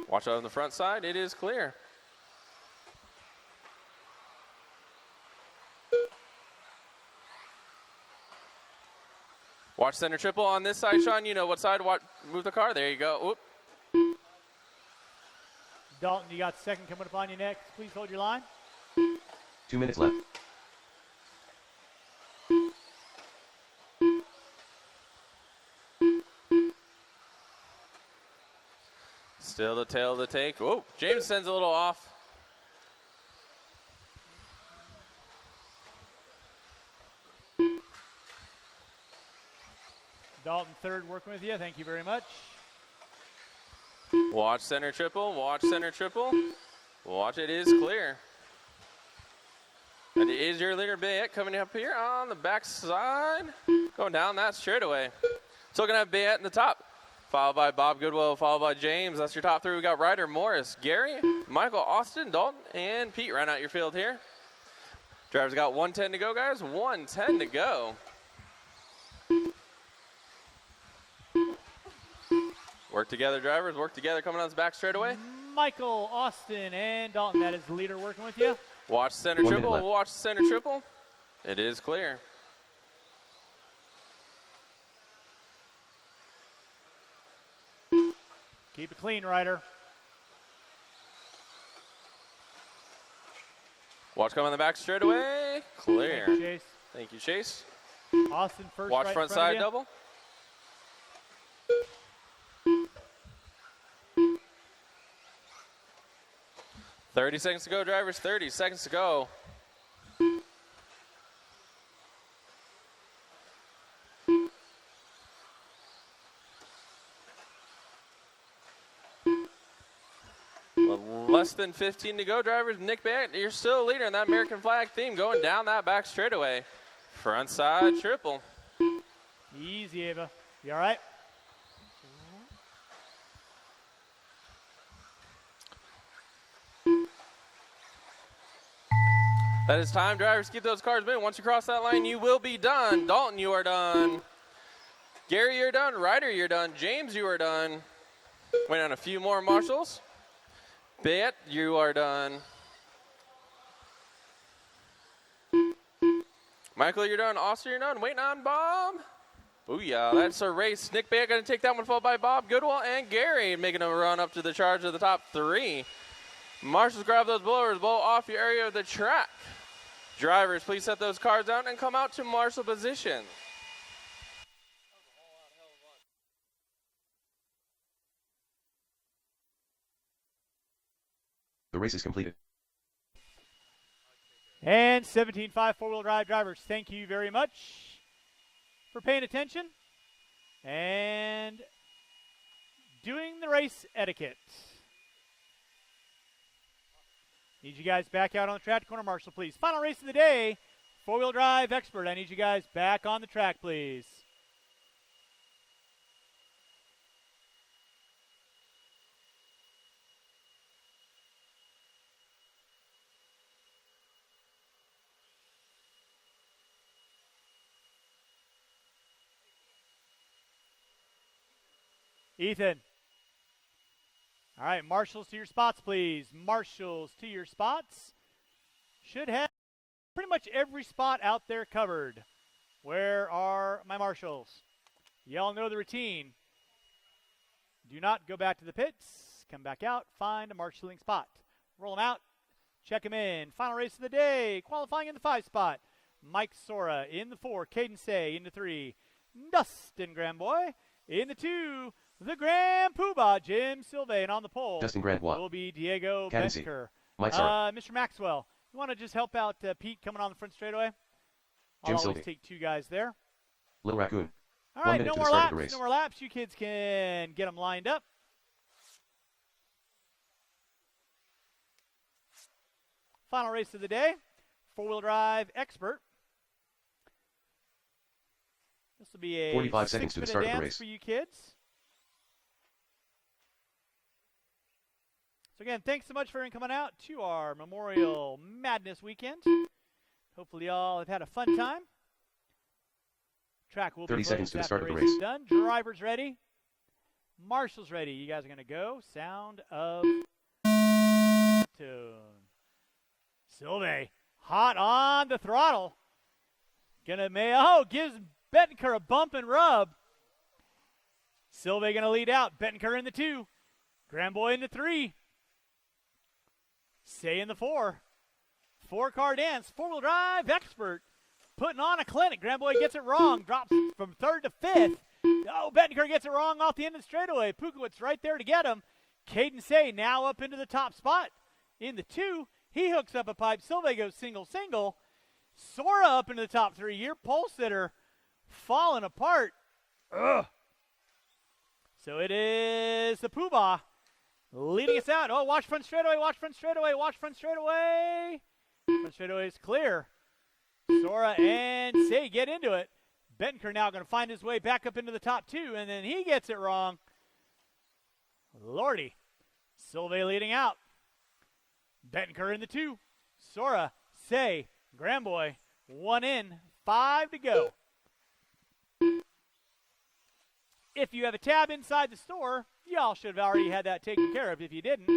Watch out on the front side. It is clear. Watch center triple on this side, Sean. You know what side. Move the car. There you go. Oop.
Dalton, you got second coming up on you next. Please hold your line.
2 minutes left.
Still the tail of the take. Whoa, James sends a little off.
Dalton, third, working with you. Thank you very much.
Watch center triple. Watch center triple. Watch, it is clear. And it is your leader, Bayette, coming up here on the back side. Going down that straightaway. So we're going to have Bayette in the top. Followed by Bob Goodwill, followed by James. That's your top 3. We got Ryder, Morris, Gary, Michael, Austin, Dalton, and Pete right out your field here. Drivers got 1:10 to go, guys. 1:10 to go. Work together, drivers. Work together coming on this back straightaway.
Michael, Austin, and Dalton. That is the leader working with you.
Watch center triple. Watch center triple. It is clear.
Keep it clean, Ryder.
Watch come on the back straightaway. Clear.
Thank you, Chase.
Thank you, Chase.
Austin, first.
Watch
right
front
in front
side
of
double. "30 seconds to go, drivers. 30 seconds to go." Less than 15 to go, drivers. Nick Bayette, you're still a leader in that American flag theme going down that back straightaway. Front side triple.
Easy, Ava. You all right?
That is time, drivers. Keep those cars moving. Once you cross that line, you will be done. Dalton, you are done. Gary, you're done. Ryder, you're done. James, you are done. Waiting on a few more marshals. Bayette, you are done. Michael, you're done. Austin, you're done. Waiting on Bob. Booyah. That's a race. Nick Bay going to take that one, followed by Bob Goodwill and Gary, making a run up to the charge of the top 3. Marshals, grab those blowers. Blow off your area of the track. Drivers, please set those cars down and come out to marshal position.
The race is completed.
And 17.5 four-wheel drive drivers, thank you very much for paying attention and doing the race etiquette. Need you guys back out on the track. Corner marshal, please. Final race of the day, four-wheel drive expert. I need you guys back on the track, please. Ethan. All right, marshals to your spots, please. Marshals to your spots. Should have pretty much every spot out there covered. Where are my marshals? Y'all know the routine. Do not go back to the pits. Come back out. Find a marshaling spot. Roll them out. Check them in. Final race of the day. Qualifying in the 5 spot. Mike Sora in the 4. Caden Say in the 3. Dustin Gramboy in the 2. The Grand Poobah, Jim Sylvain on the pole.
Dustin Grandbois
Will be Diego
Cadency.
Benker.
Mike Sora.
Mr. Maxwell, you want to just help out Pete coming on the front straightaway? I'll
Jim
always
Sylvain.
take 2 guys there.
Little Raccoon.
All
1
right,
minute
no
to
more
the start
laps.
of the race.
No more laps. You kids can get them lined up. Final race of the day, four-wheel drive expert. This will be a
45 seconds to the start of the
dance
race.
for you kids. So again, thanks so much for coming out to our Memorial Madness weekend. Hopefully y'all have had a fun time. Track will be
30 seconds to the
closed
start of
after
the
race
race.
is done. Drivers ready. Marshals ready. You guys are going to go. Sound of tune. Sylvain, hot on the throttle. Gives Bettenker a bump and rub. Sylvain going to lead out. Bettenker in the 2. Gramboy in the 3. Say in the 4. 4-car dance. Four-wheel drive expert. Putting on a clinic. Gramboy gets it wrong. Drops from 3rd to 5th. Oh, Bettenker gets it wrong off the end of the straightaway. Pukowitz right there to get him. Caden Say now up into the top spot. In the 2, he hooks up a pipe. Sylvain goes single. Sora up into the top 3. Your pole sitter falling apart. Ugh. So it is the Poobah leading us out. Oh, watch front straightaway. Front straightaway is clear. Sora and Say get into it. Bettenker now going to find his way back up into the top 2, and then he gets it wrong. Lordy. Sylvain leading out. Bettenker in the 2. Sora, Say, Gramboy, 1 in, 5 to go. If you have a tab inside the store, y'all should have already had that taken care of. If you didn't,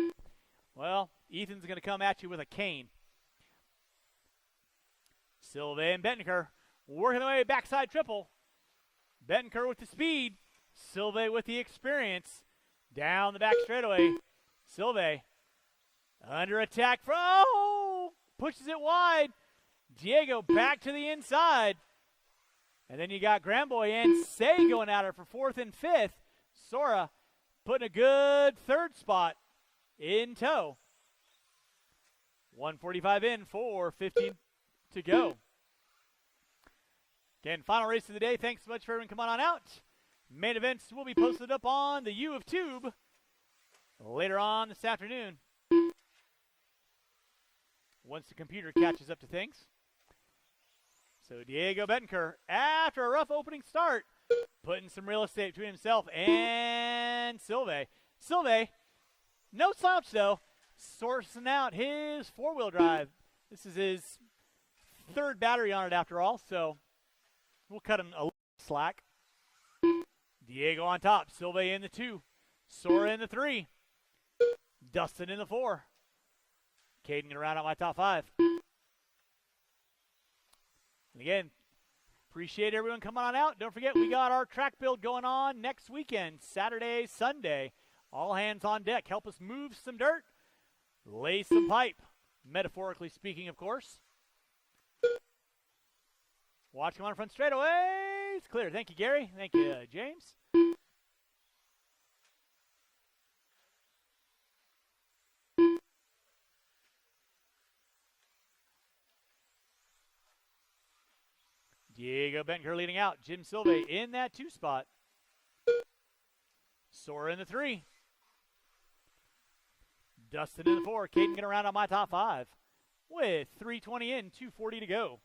well, Ethan's going to come at you with a cane. Sylvain and Bettenker working their way backside triple. Bettenker with the speed. Sylvain with the experience. Down the back straightaway. Sylvain under attack. Pushes it wide. Diego back to the inside. And then you got Gramboy and Say going at her for 4th and 5th. Sora putting a good 3rd spot in tow. 145 in, 4:15 to go. Again, final race of the day. Thanks so much for everyone coming on out. Main events will be posted up on the U of Tube later on this afternoon, once the computer catches up to things. So Diego Bettenker, after a rough opening start, putting some real estate between himself and Sylvain. Sylvain, no slouch though, sourcing out his 4-wheel drive. This is his 3rd battery on it after all, so we'll cut him a little slack. Diego on top, Sylvain in the 2, Sora in the 3, Dustin in the 4. Caden gonna round out my top 5. And again, appreciate everyone coming on out. Don't forget, we got our track build going on next weekend, Saturday, Sunday. All hands on deck. Help us move some dirt, lay some pipe, metaphorically speaking, of course. Watch come on front straightaway. It's clear. Thank you, Gary. Thank you, James. Diego Benker leading out. Jim Silve in that 2 spot. Sora in the 3. Dustin in the 4. Caden getting around on my top 5. With 3:20 in, 2:40 to go.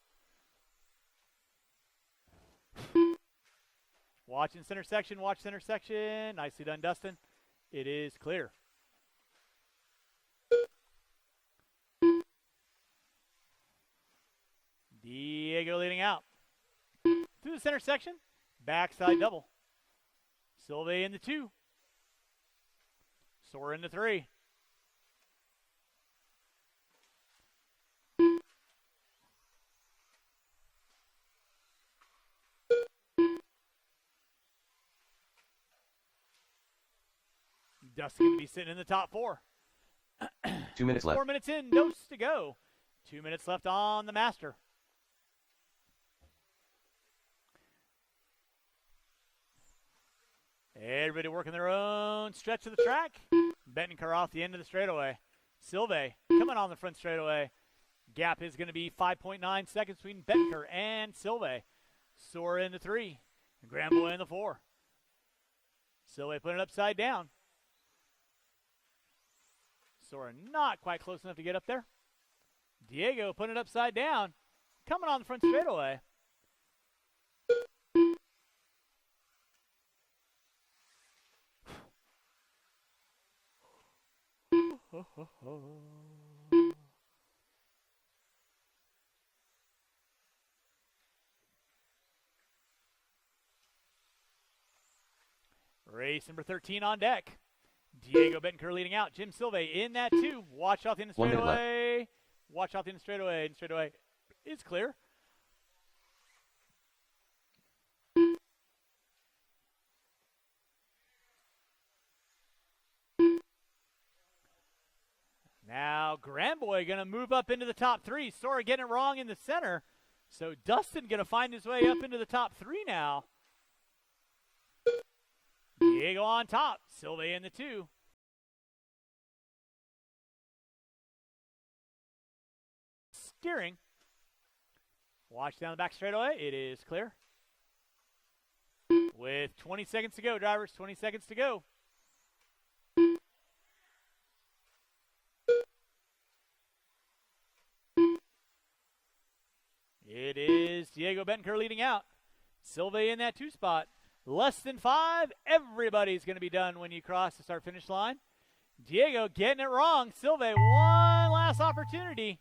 Watching center section. Watch center section. Nicely done, Dustin. It is clear. Diego leading out. Through the center section, backside double. Silve in the 2. Sora in the 3. Dustin going to be sitting in the top 4.
2 minutes left.
4 minutes in, dose to go. 2 minutes left on the master. Everybody working their own stretch of the track. Bettenker off the end of the straightaway. Silve coming on the front straightaway. Gap is going to be 5.9 seconds between Bettenker and Silve. Sora in the 3. And Grandboy in the 4. Silve putting it upside down. Sora not quite close enough to get up there. Diego putting it upside down. Coming on the front straightaway. Race number 13 on deck. Diego Bettenker leading out. Jim Silve in that 2. Watch out the end of the straightaway. Watch out the end of the straightaway. And straightaway is clear. Now, Grandboy going to move up into the top 3. Sora getting it wrong in the center. So Dustin going to find his way up into the top 3 now. Diego on top. Silve in the 2. Steering. Watch down the back straightaway. It is clear. With 20 seconds to go, drivers. 20 seconds to go. It is Diego Bettenker leading out. Silve in that 2 spot. Less than 5. Everybody's going to be done when you cross the start-finish line. Diego getting it wrong. Silve, one last opportunity.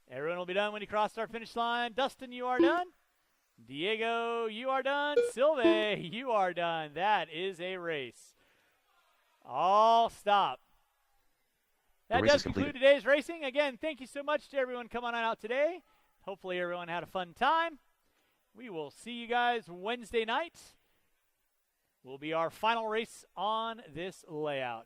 Everyone will be done when you cross start-finish line. Dustin, you are done. Diego, you are done. Silve, you are done. That is a race. All stop. That does conclude today's racing. Again, thank you so much to everyone coming on out today. Hopefully everyone had a fun time. We will see you guys Wednesday night. Will be our final race on this layout.